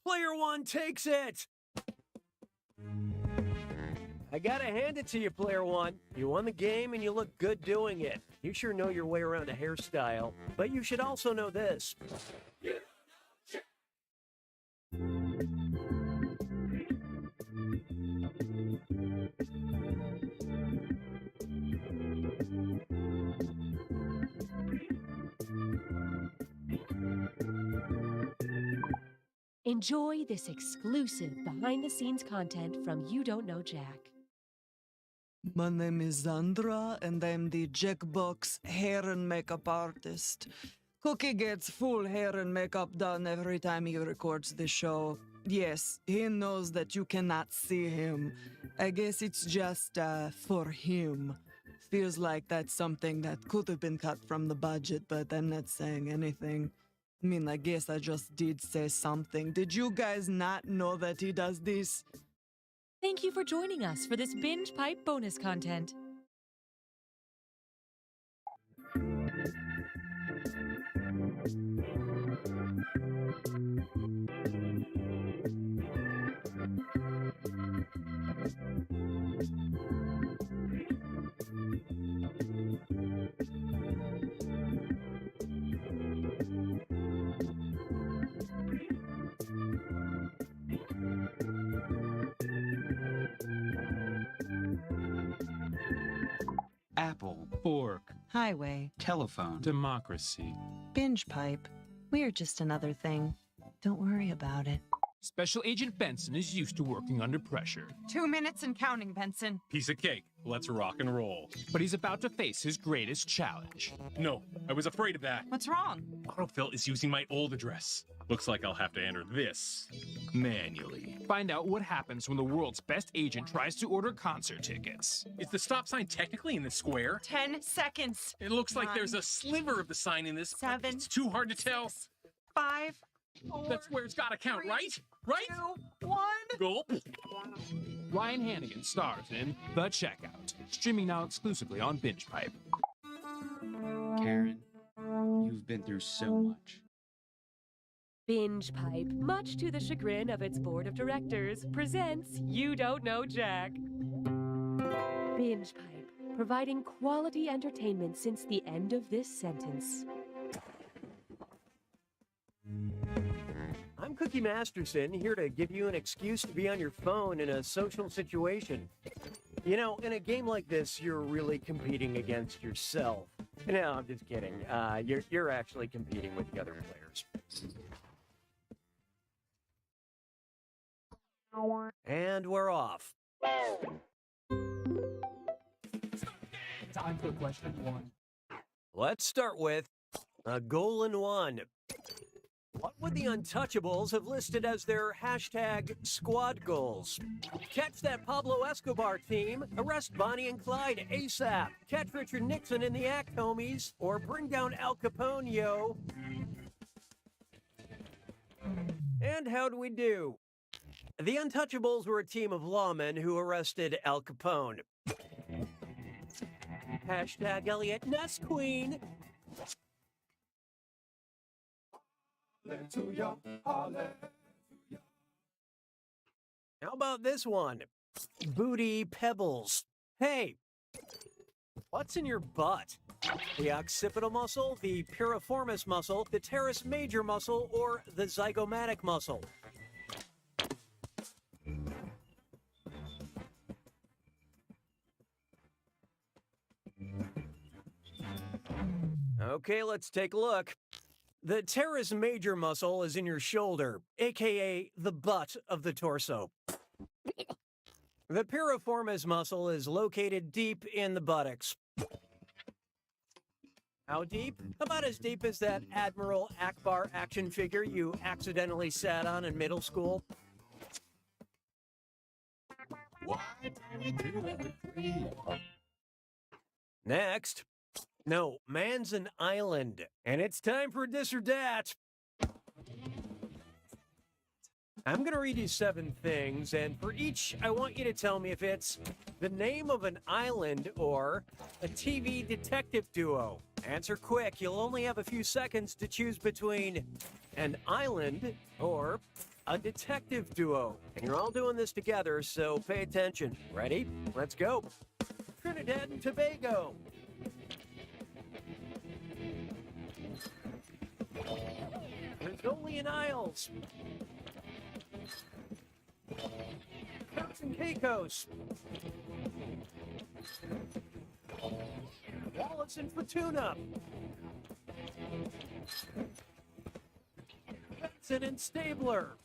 Player one takes it! I gotta hand it to you, Player one. You won the game and you look good doing it. You sure know your way around a hairstyle, but you should also know this. Enjoy this exclusive behind-the-scenes content from You Don't Know Jack. My name is Zandra, and I'm the Jackbox hair and makeup artist. Cookie gets full hair and makeup done every time he records the show. Yes, he knows that you cannot see him. I guess it's just, for him. Feels like that's something that could have been cut from the budget, but I'm not saying anything. I mean, I guess I just did say something. Did you guys not know that he does this? Thank you for joining us for this Binge Pipe bonus content. Apple, fork, Highway, telephone, democracy. binge pipe. We're just another thing. Don't worry about it. Special Agent Benson is used to working under pressure. 2 minutes and counting, Benson. Piece of cake. Let's rock and roll. But he's about to face his greatest challenge. No, I was afraid of that. What's wrong? Autofill is using my old address. Looks like I'll have to enter this manually. Find out what happens when the world's best agent tries to order concert tickets. Is the stop sign technically in the square? 10 seconds. It looks like 9, there's a sliver of the sign in this. 7. It's too hard to tell. 5. 4, That's where it's gotta count, 3, right? Right? 2, 1. Gulp. Ryan Hannigan stars in The Checkout, streaming now exclusively on Binge Pipe. Karen, you've been through so much. Binge Pipe, much to the chagrin of its board of directors, presents You Don't Know Jack. Binge Pipe, providing quality entertainment since the end of this sentence. I'm Cookie Masterson, here to give you an excuse to be on your phone in a social situation. You know, in a game like this, you're really competing against yourself. No, I'm just kidding. You're actually competing with the other players. And we're off. Time for question 1. Let's start with a goal in one. What would the Untouchables have listed as their hashtag squad goals? Catch that Pablo Escobar team, arrest Bonnie and Clyde ASAP, catch Richard Nixon in the act, homies, or bring down Al Capone, yo. And how'd we do? The Untouchables were a team of lawmen who arrested Al Capone. Hashtag Elliot Ness Queen. How about this one? Booty Pebbles. Hey, what's in your butt? The occipital muscle, the piriformis muscle, the teres major muscle, or the zygomatic muscle? Okay, let's take a look. The teres major muscle is in your shoulder, aka the butt of the torso. The piriformis muscle is located deep in the buttocks. How deep? About as deep as that Admiral Akbar action figure you accidentally sat on in middle school. Why do we do everything? Next. No, man's an island, and it's time for this or that. I'm going to read you 7 things, and for each, I want you to tell me if it's the name of an island or a TV detective duo. Answer quick. You'll only have a few seconds to choose between an island or a detective duo. And you're all doing this together, so pay attention. Ready? Let's go. Trinidad and Tobago. Rizzolian Isles. Turks and Caicos. Wallace and Futuna. Benson and Stabler.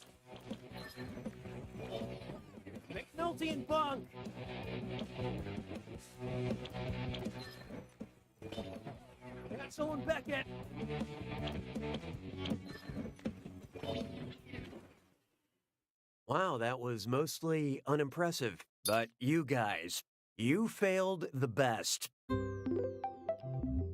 McNulty and Bunk. Axel and Beckett. Wow, that was mostly unimpressive. But you guys, you failed the best.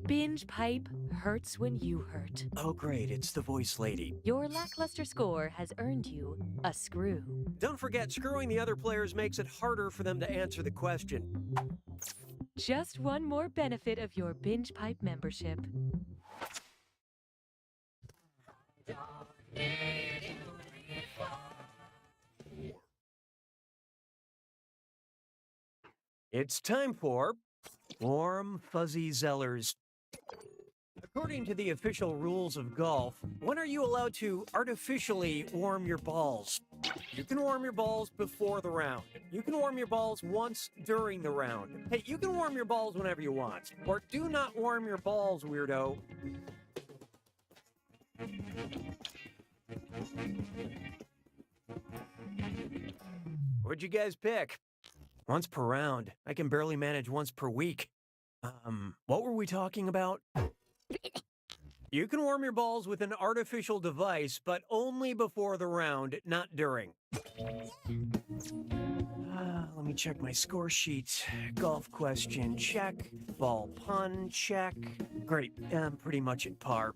Binge Pipe hurts when you hurt. Oh, great, it's the voice lady. Your lackluster score has earned you a screw. Don't forget, screwing the other players makes it harder for them to answer the question. Just one more benefit of your Binge Pipe membership. It's time for Warm Fuzzy Zellers. According to the official rules of golf, when are you allowed to artificially warm your balls? You can warm your balls before the round. You can warm your balls once during the round. Hey, you can warm your balls whenever you want. Or do not warm your balls, weirdo. What'd you guys pick? Once per round. I can barely manage once per week. What were we talking about? You can warm your balls with an artificial device, but only before the round, not during. Let me check my score sheet. Golf question, check. Ball pun, check. Great, I'm pretty much at par.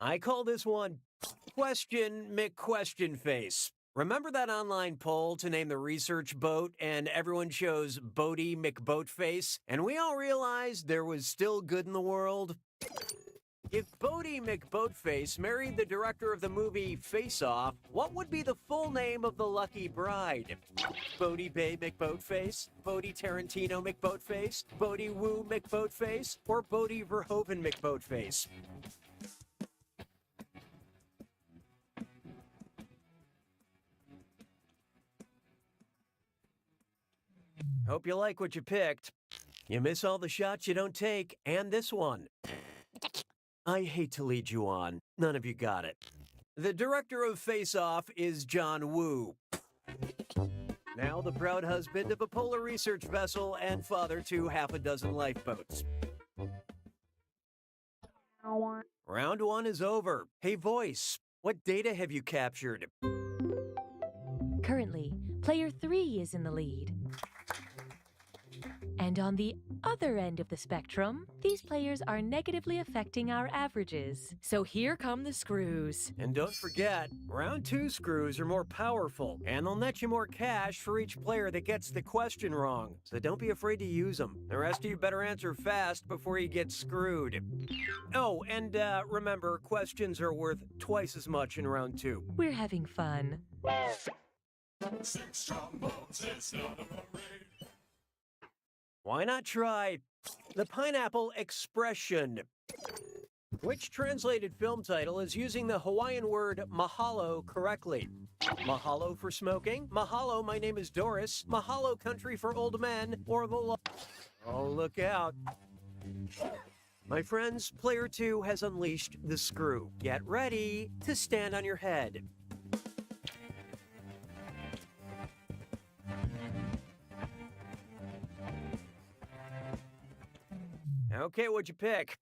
I call this one Question McQuestion Face. Remember that online poll to name the research boat and everyone chose Boaty McBoatface? And we all realized there was still good in the world? If Boaty McBoatface married the director of the movie Face Off, what would be the full name of the lucky bride? Boaty Bay McBoatface? Boaty Tarantino McBoatface? Boaty Woo McBoatface? Or Boaty Verhoeven McBoatface? Hope you like what you picked. You miss all the shots you don't take, and this one. I hate to lead you on. None of you got it. The director of Face Off is John Woo. Now the proud husband of a polar research vessel and father to half a dozen lifeboats. Round one is over. Hey, voice, what data have you captured? Currently, player 3 is in the lead. And on the other end of the spectrum, these players are negatively affecting our averages. So here come the screws. And don't forget, round two screws are more powerful, and they'll net you more cash for each player that gets the question wrong. So don't be afraid to use them. The rest of you better answer fast before you get screwed. Oh, and remember, questions are worth twice as much in round two. We're having fun. 6 trombones, it's not a parade. Why not try the Pineapple Expression? Which translated film title is using the Hawaiian word mahalo correctly? Mahalo for smoking? Mahalo, my name is Doris? Mahalo, country for old men? Or the law? Oh, look out. My friends, player 2 has unleashed the screw. Get ready to stand on your head. Okay, what'd you pick?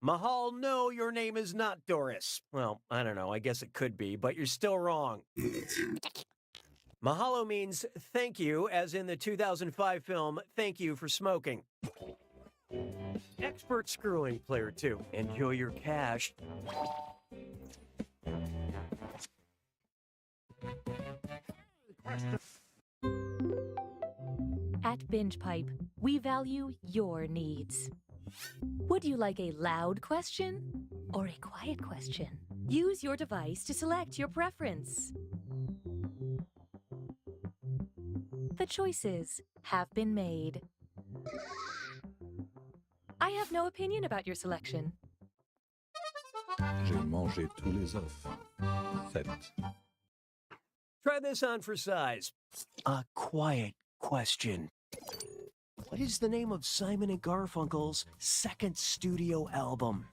Mahal, no, your name is not Doris. Well, I don't know, I guess it could be, but you're still wrong. Mahalo means thank you, as in the 2005 film Thank You for Smoking. Expert screwing, player 2. Enjoy your cash. At Binge Pipe, we value your needs. Would you like a loud question or a quiet question? Use your device to select your preference. The choices have been made. I have no opinion about your selection. J'ai mangé tous les œufs. 7. Try this on for size. A quiet question. What is the name of Simon & Garfunkel's second studio album?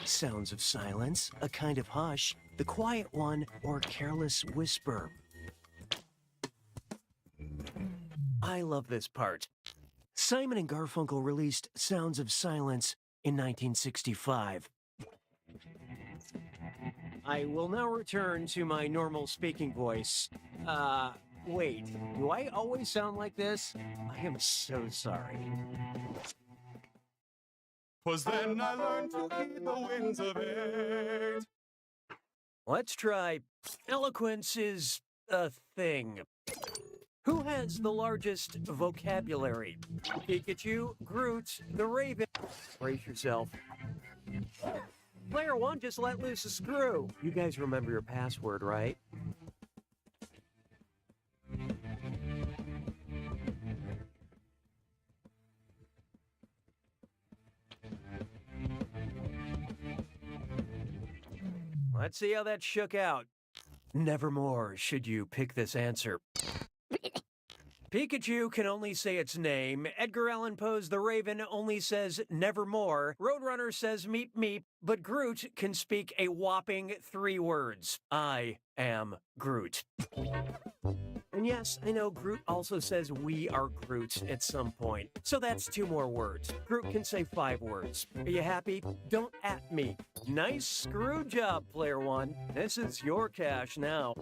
Sounds of Silence, A Kind of Hush, The Quiet One, or Careless Whisper? I love this part. Simon & Garfunkel released Sounds of Silence in 1965. I will now return to my normal speaking voice. Wait, do I always sound like this? I am so sorry. 'Twas then I learned to heed the winds of age. Let's try eloquence is a thing. Who has the largest vocabulary? Pikachu, Groot, the Raven. Brace yourself. Player 1 just let loose a screw. You guys remember your password, right? Let's see how that shook out. Nevermore should you pick this answer. Pikachu can only say its name. Edgar Allan Poe's The Raven only says nevermore. Roadrunner says meep meep. But Groot can speak a whopping 3 words. I am Groot. And yes, I know Groot also says we are Groot at some point. So that's 2 more words. Groot can say 5 words. Are you happy? Don't at me. Nice screw job, player 1. This is your cash now.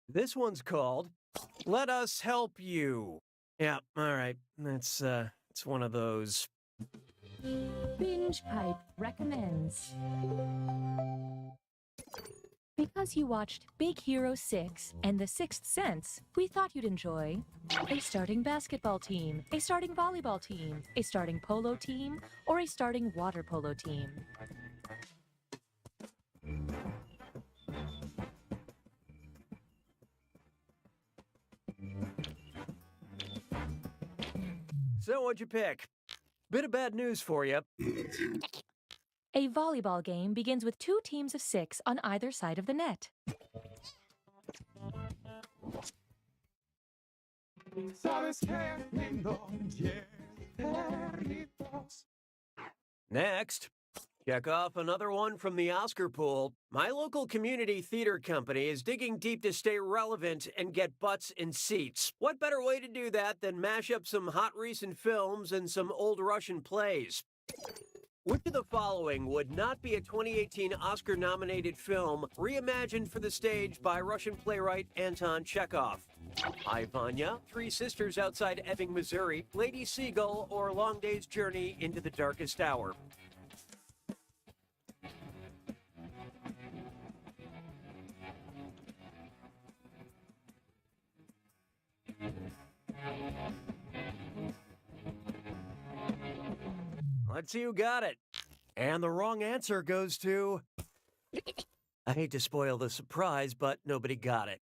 This one's called Let Us Help You. Yeah, all right. It's one of those. Binge Pipe recommends. Because you watched Big Hero 6 and The Sixth Sense, we thought you'd enjoy a starting basketball team, a starting volleyball team, a starting polo team, or a starting water polo team. So what'd you pick? Bit of bad news for you. A volleyball game begins with 2 teams of 6 on either side of the net. Next, check off another one from the Oscar pool. My local community theater company is digging deep to stay relevant and get butts in seats. What better way to do that than mash up some hot recent films and some old Russian plays? Which of the following would not be a 2018 Oscar-nominated film reimagined for the stage by Russian playwright Anton Chekhov? I, Vanya, 3 Sisters Outside Ebbing, Missouri, Lady Seagull, or Long Day's Journey into the Darkest Hour? Let's see who got it. And the wrong answer goes to... I hate to spoil the surprise, but nobody got it.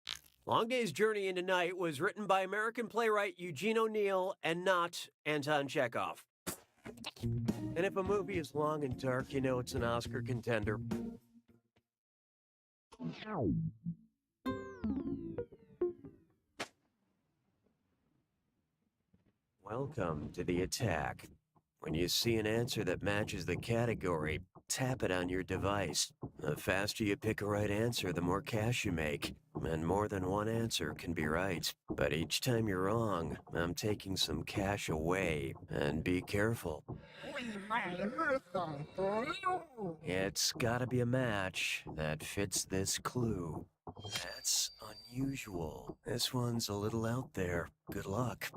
Long Day's Journey into Night was written by American playwright Eugene O'Neill and not Anton Chekhov. And if a movie is long and dark, you know it's an Oscar contender. Welcome to the attack. When you see an answer that matches the category, tap it on your device. The faster you pick a right answer, the more cash you make. And more than one answer can be right. But each time you're wrong, I'm taking some cash away. And be careful. It's gotta be a match that fits this clue. That's unusual. This one's a little out there. Good luck.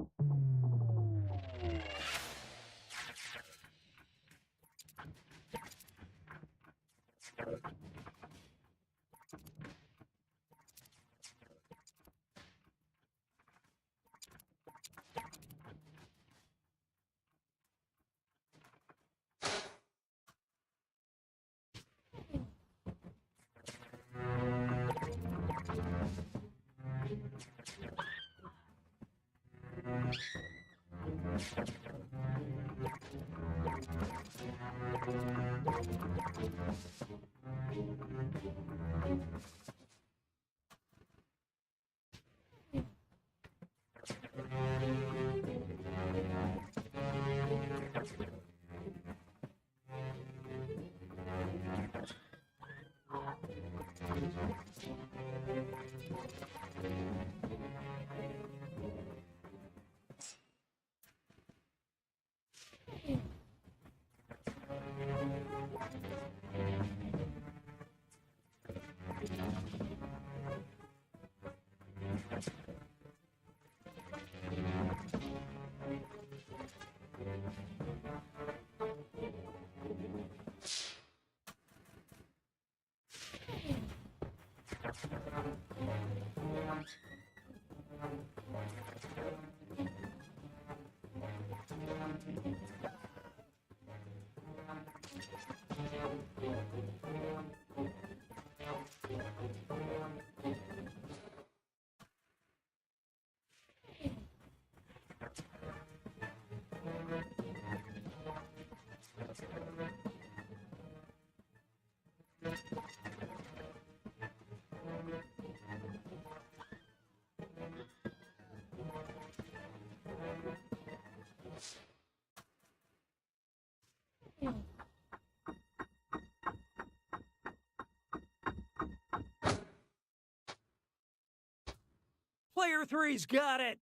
Player three's got it!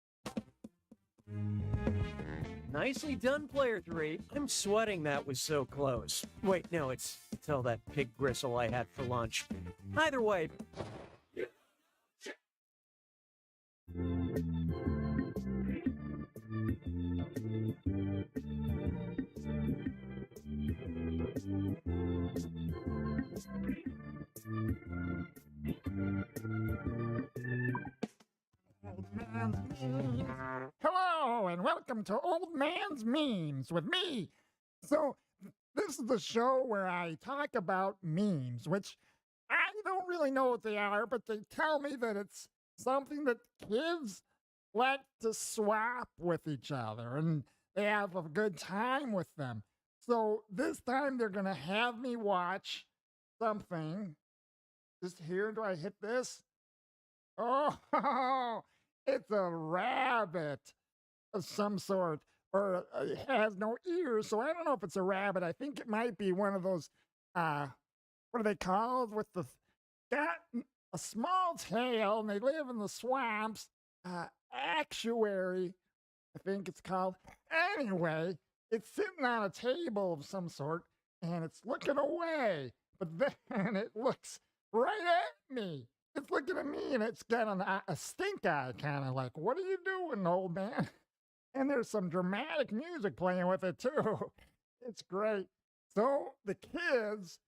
Nicely done, Player 3. I'm sweating that was so close. Wait, no, it's all that pig gristle I had for lunch. Either way. Hello, and welcome to Old Man's Memes with me. So, this is the show where I talk about memes, which I don't really know what they are, but they tell me that it's something that kids like to swap with each other, and they have a good time with them. So, this time they're going to have me watch something. Just here, do I hit this? Oh, it's a rabbit of some sort, or it has no ears, so I don't know if it's a rabbit. I think it might be one of those, what are they called? With the, got a small tail, and they live in the swamps. Actuary, I think it's called. Anyway, it's sitting on a table of some sort, and it's looking away, but then it looks right at me. It's looking at me, and it's got a stink eye, kind of like, what are you doing, old man? And there's some dramatic music playing with it, too. It's great. So the kids,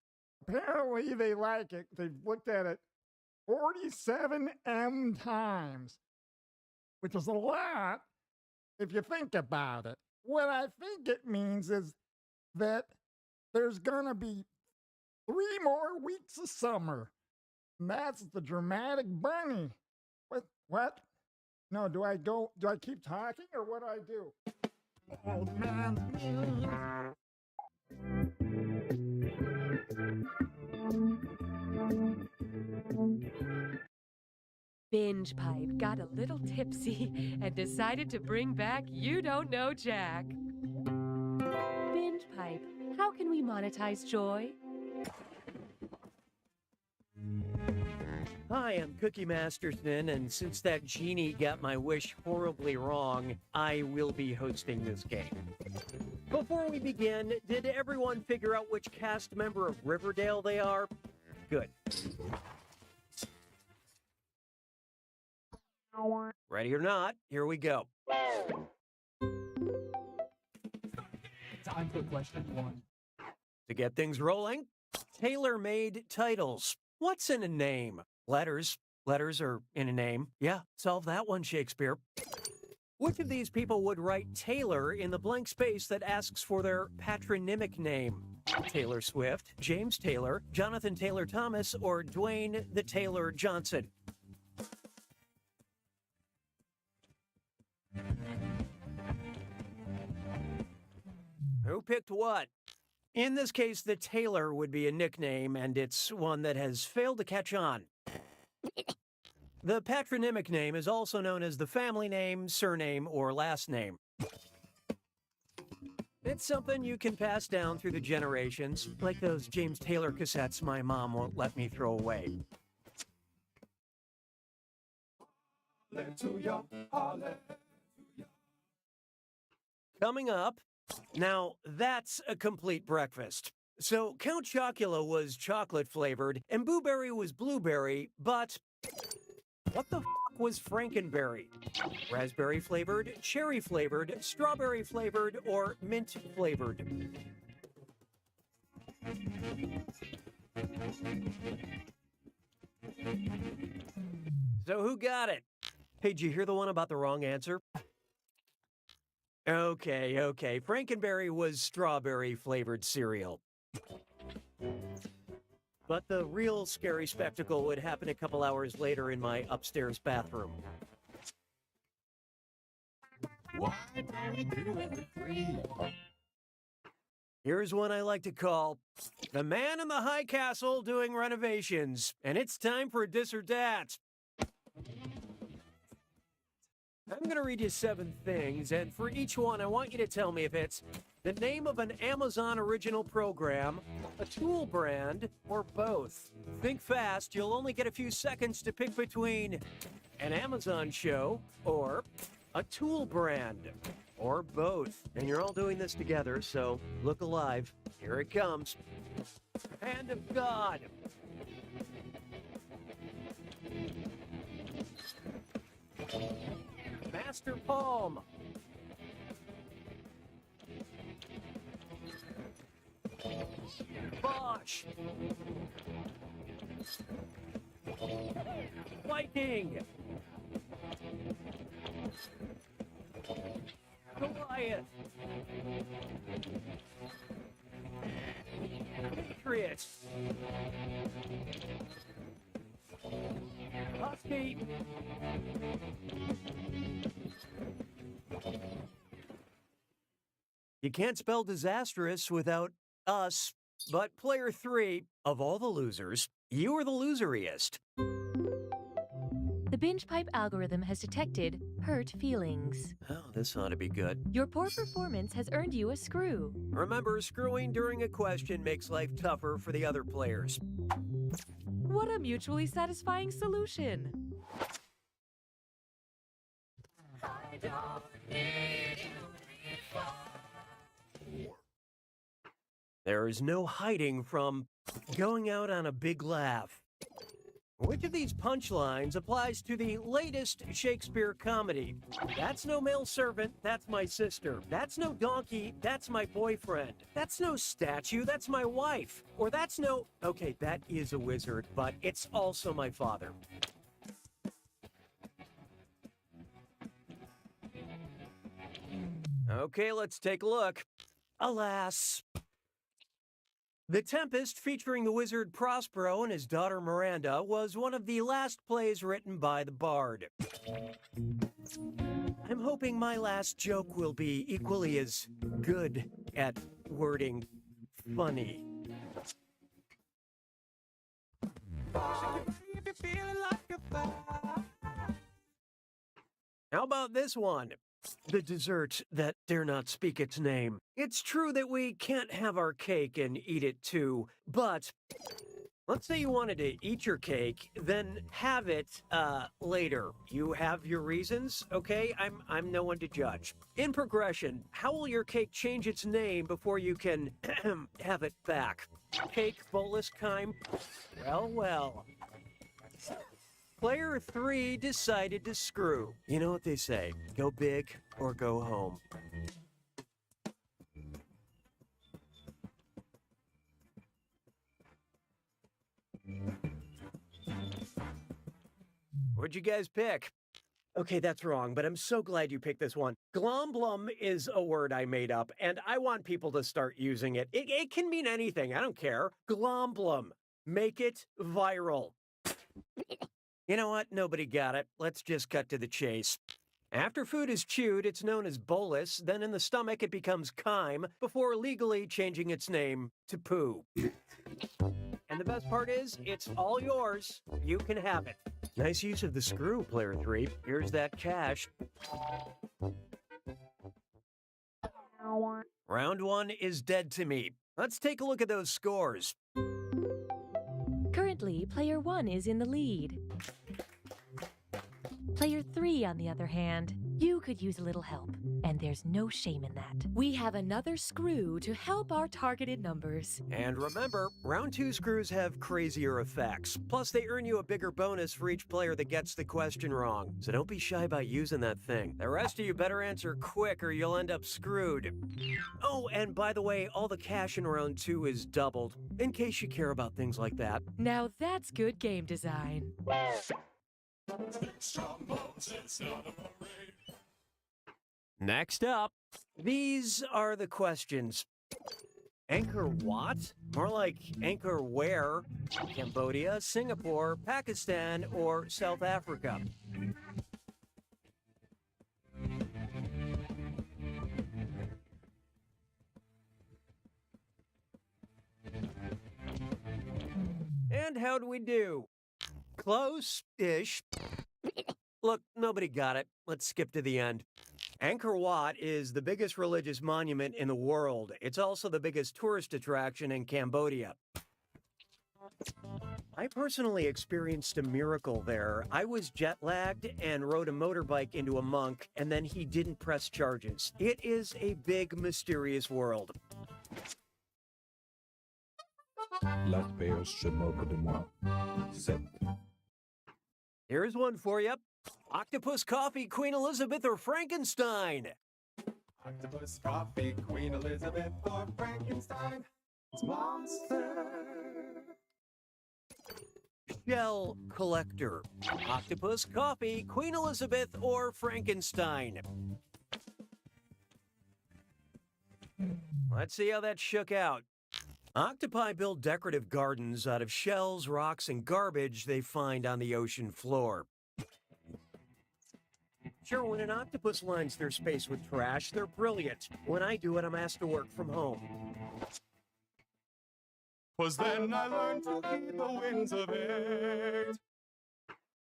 apparently they like it. They've looked at it 47 times, which is a lot if you think about it. What I think it means is that there's going to be 3 more weeks of summer. And that's the dramatic bunny. What? No, do I keep talking, or what do I do? Old man. Binge Pipe got a little tipsy and decided to bring back You Don't Know Jack. Binge Pipe, how can we monetize joy? Hi, I'm Cookie Masterson, and since that genie got my wish horribly wrong, I will be hosting this game. Before we begin, did everyone figure out which cast member of Riverdale they are? Good. Ready or not, here we go. Time for question 1. To get things rolling, tailor-made titles. What's in a name? Letters. Letters are in a name. Yeah, solve that one, Shakespeare. Which of these people would write Taylor in the blank space that asks for their patronymic name? Taylor Swift, James Taylor, Jonathan Taylor Thomas, or Dwayne the Taylor Johnson? Who picked what? In this case, the Taylor would be a nickname, and it's one that has failed to catch on. The patronymic name is also known as the family name, surname, or last name. It's something you can pass down through the generations, like those James Taylor cassettes my mom won't let me throw away. Coming up, now that's a complete breakfast. So Count Chocula was chocolate flavored and Boo Berry was blueberry, but what the f was Frankenberry? Raspberry flavored, cherry flavored, strawberry flavored, or mint flavored? So who got it? Hey, did you hear the one about the wrong answer? Okay. Frankenberry was strawberry-flavored cereal. But the real scary spectacle would happen a couple hours later in my upstairs bathroom. Why don't we do every three? Here's one I like to call The Man in the High Castle Doing Renovations, and it's time for Dis or Dat. I'm going to read you 7 things, and for each one, I want you to tell me if it's the name of an Amazon original program, a tool brand, or both. Think fast, you'll only get a few seconds to pick between an Amazon show or a tool brand, or both. And you're all doing this together, so look alive. Here it comes. Hand of God. Master Palm. Bosch. Viking. Goliath. Patriot. Husky. You can't spell disastrous without us, but player 3, of all the losers, you are the loseriest. The binge pipe algorithm has detected hurt feelings. Oh, this ought to be good. Your poor performance has earned you a screw. Remember, screwing during a question makes life tougher for the other players. What a mutually satisfying solution. There is no hiding from going out on a big laugh. Which of these punchlines applies to the latest Shakespeare comedy? That's no male servant, that's my sister. That's no donkey, that's my boyfriend. That's no statue, that's my wife. Or that's no... Okay, that is a wizard, but it's also my father. Okay, let's take a look. Alas... The Tempest, featuring the wizard Prospero and his daughter Miranda, was one of the last plays written by the bard. I'm hoping my last joke will be equally as good at wording funny. How about this one? The dessert that dare not speak its name. It's true that we can't have our cake and eat it too, but let's say you wanted to eat your cake, then have it later. You have your reasons, okay? I'm no one to judge. In progression, how will your cake change its name before you can have it back? Cake bolus Kime? Well. Player 3 decided to screw. You know what they say, go big or go home. What'd you guys pick? Okay, that's wrong, but I'm so glad you picked this one. Glomblum is a word I made up, and I want people to start using it. It can mean anything, I don't care. Glomblum. Make it viral. You know what? Nobody got it. Let's just cut to the chase. After food is chewed, it's known as bolus. Then in the stomach, it becomes chyme, before legally changing its name to poo. And the best part is, it's all yours. You can have it. Nice use of the screw, player 3. Here's that cash. Round 1 is dead to me. Let's take a look at those scores. Currently, player 1 is in the lead. Player 3, on the other hand, you could use a little help, and there's no shame in that. We have another screw to help our targeted numbers. And remember, round 2 screws have crazier effects. Plus, they earn you a bigger bonus for each player that gets the question wrong. So don't be shy about using that thing. The rest of you better answer quick or you'll end up screwed. Oh, and by the way, all the cash in round 2 is doubled, in case you care about things like that. Now that's good game design. Next up, these are the questions. Anchor what? More like anchor where? Cambodia, Singapore, Pakistan, or South Africa? And how'd we do? Close-ish. Look, nobody got it. Let's skip to the end. Angkor Wat is the biggest religious monument in the world. It's also the biggest tourist attraction in Cambodia. I personally experienced a miracle there. I was jet-lagged and rode a motorbike into a monk, and then he didn't press charges. It is a big, mysterious world. La paix se moque de moi. 7. Here's one for you. Octopus coffee, Queen Elizabeth, or Frankenstein? Octopus coffee, Queen Elizabeth, or Frankenstein. It's monster. Shell collector. Octopus coffee, Queen Elizabeth, or Frankenstein? Let's see how that shook out. Octopi build decorative gardens out of shells, rocks, and garbage they find on the ocean floor. Sure, when an octopus lines their space with trash, they're brilliant. When I do it, I'm asked to work from home. 'Twas then I learned to heed the winds of it.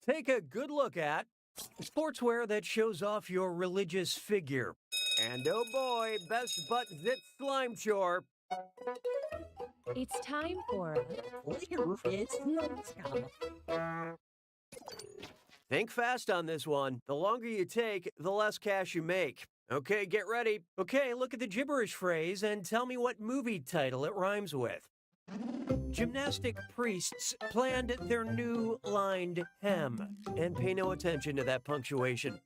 Take a good look at sportswear that shows off your religious figure. And oh boy, best butt zit slime chore. It's time for Think fast on this one. The longer you take, the less cash you make. Okay, get ready. Okay, look at the gibberish phrase and tell me what movie title it rhymes with. Gymnastic priests planned their new lined hem. And pay no attention to that punctuation.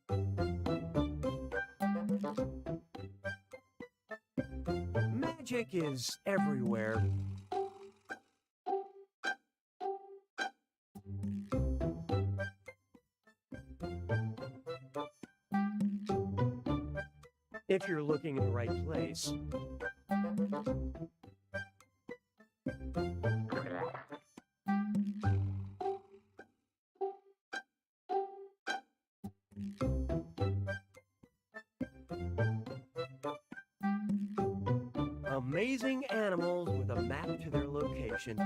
Magic is everywhere. If you're looking in the right place. Amazing animals with a map to their location.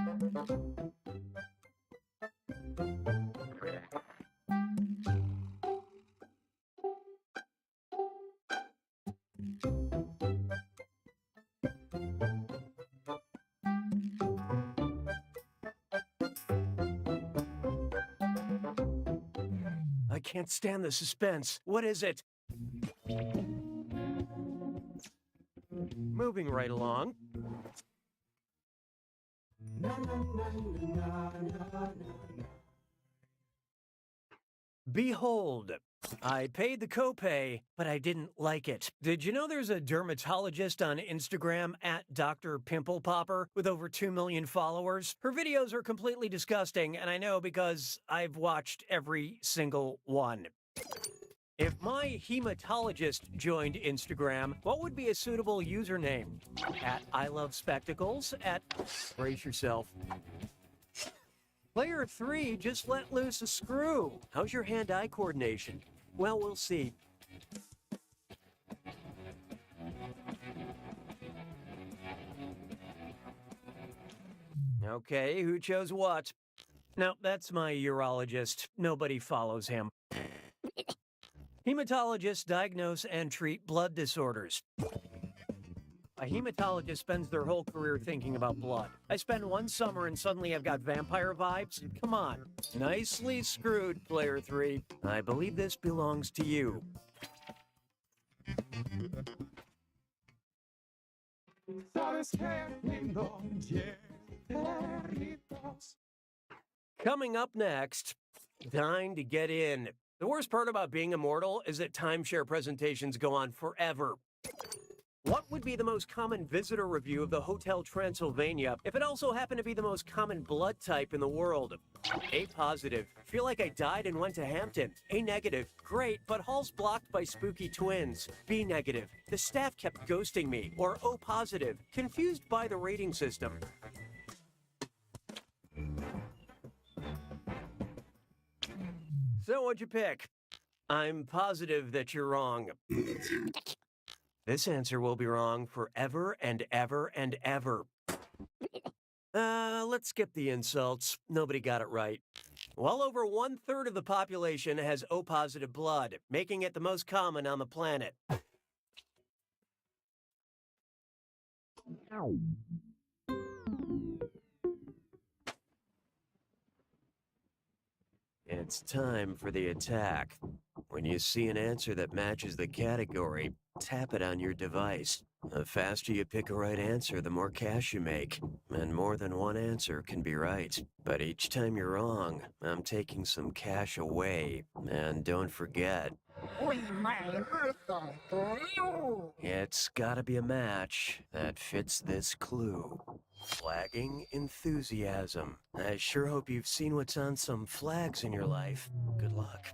I can't stand the suspense. What is it? Moving right along. Behold, I paid the copay, but I didn't like it. Did you know there's a dermatologist on Instagram at Dr. Pimple Popper with over 2 million followers? Her videos are completely disgusting, and I know because I've watched every single one. If my hematologist joined Instagram, what would be a suitable username? At I Love Spectacles? At Brace Yourself. Player 3 just let loose a screw. How's your hand-eye coordination? Well, we'll see. Okay, who chose what? No, that's my urologist. Nobody follows him. Hematologists diagnose and treat blood disorders. A hematologist spends their whole career thinking about blood. I spend one summer and suddenly I've got vampire vibes? Come on. Nicely screwed, Player 3. I believe this belongs to you. Coming up next, Dying to Get In. The worst part about being immortal is that timeshare presentations go on forever. What would be the most common visitor review of the Hotel Transylvania if it also happened to be the most common blood type in the world? A positive. Feel like I died and went to Hampton. A negative. Great, but hall's blocked by spooky twins. B negative. The staff kept ghosting me. Or O positive. Confused by the rating system. So what'd you pick? I'm positive that you're wrong. This answer will be wrong forever and ever and ever. Let's skip the insults. Nobody got it right. Well over 1/3 of the population has O-positive blood, making it the most common on the planet. It's time for the attack. When you see an answer that matches the category, tap it on your device. The faster you pick a right answer, the more cash you make. And more than one answer can be right. But each time you're wrong, I'm taking some cash away. And don't forget, We might listen to you. it's gotta be a match that fits this clue. Flagging enthusiasm. I sure hope you've seen what's on some flags in your life. Good luck.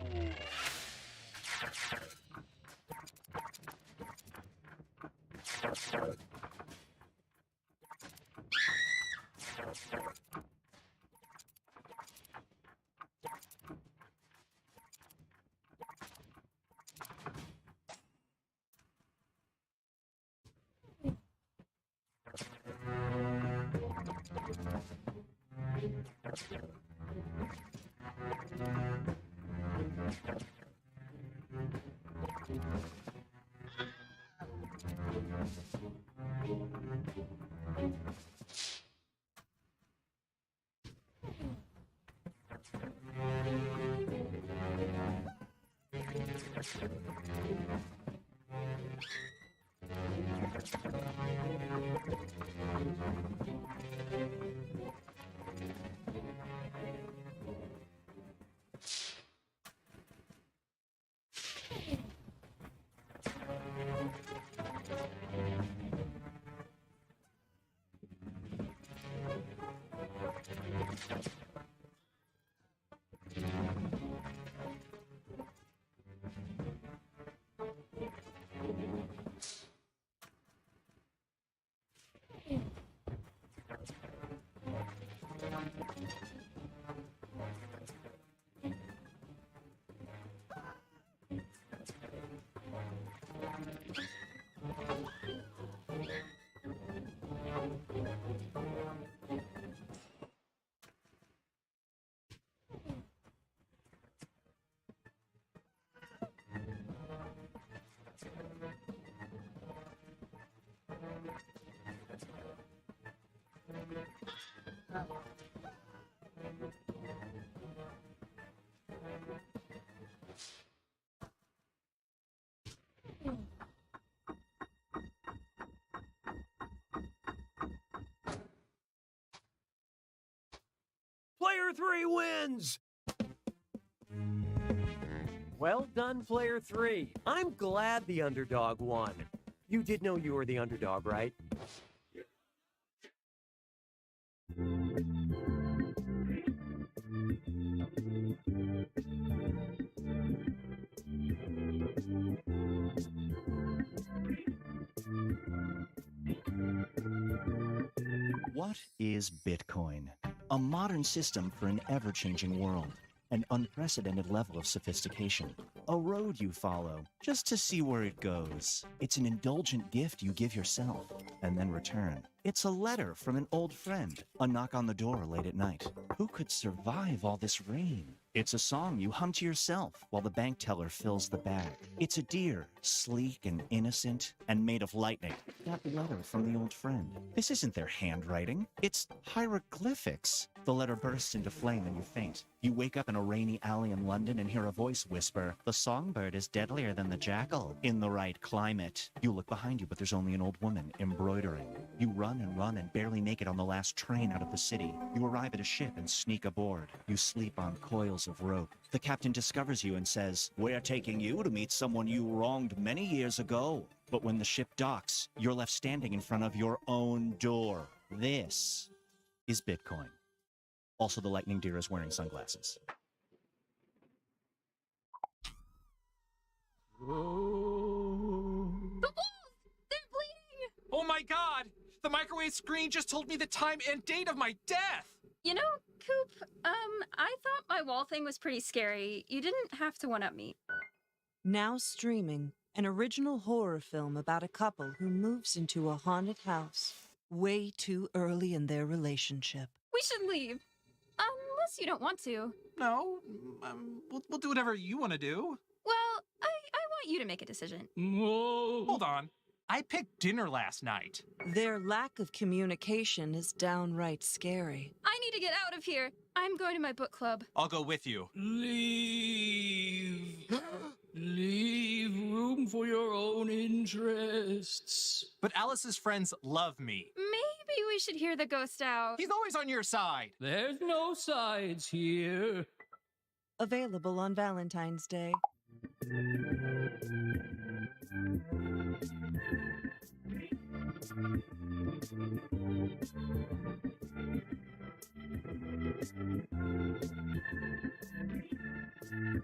Player 3 wins! Well done, Player 3. I'm glad the underdog won. You did know you were the underdog, right? What is Bitcoin? A modern system for an ever-changing world. An unprecedented level of sophistication. A road you follow, just to see where it goes. It's an indulgent gift you give yourself, and then return. It's a letter from an old friend. A knock on the door late at night. Who could survive all this rain? It's a song you hum to yourself while the bank teller fills the bag. It's a deer, sleek and innocent, and made of lightning. That letter from the old friend. This isn't their handwriting. It's hieroglyphics. The letter bursts into flame and you faint. You wake up in a rainy alley in London and hear a voice whisper, "The songbird is deadlier than the jackal in the right climate." You look behind you, but there's only an old woman embroidering. You run and barely make it on the last train out of the city. You arrive at a ship and sneak aboard. You sleep on coils of rope. The captain discovers you and says, "We're taking you to meet someone you wronged many years ago." But when the ship docks, you're left standing in front of your own door. This is Bitcoin. Also, the lightning deer is wearing sunglasses. The wolves! They're bleeding! Oh my god! The microwave screen just told me the time and date of my death! You know, Coop, I thought my wall thing was pretty scary. You didn't have to one-up me. Now streaming, an original horror film about a couple who moves into a haunted house way too early in their relationship. We should leave. Unless you don't want to. No, we'll do whatever you want to do. Well, I want you to make a decision. Whoa! Hold on. I picked dinner last night. Their lack of communication is downright scary. I need to get out of here. I'm going to my book club. I'll go with you. Leave. Leave room for your own interests. But Alice's friends love me. Maybe we should hear the ghost out. He's always on your side. There's no sides here. Available on Valentine's Day.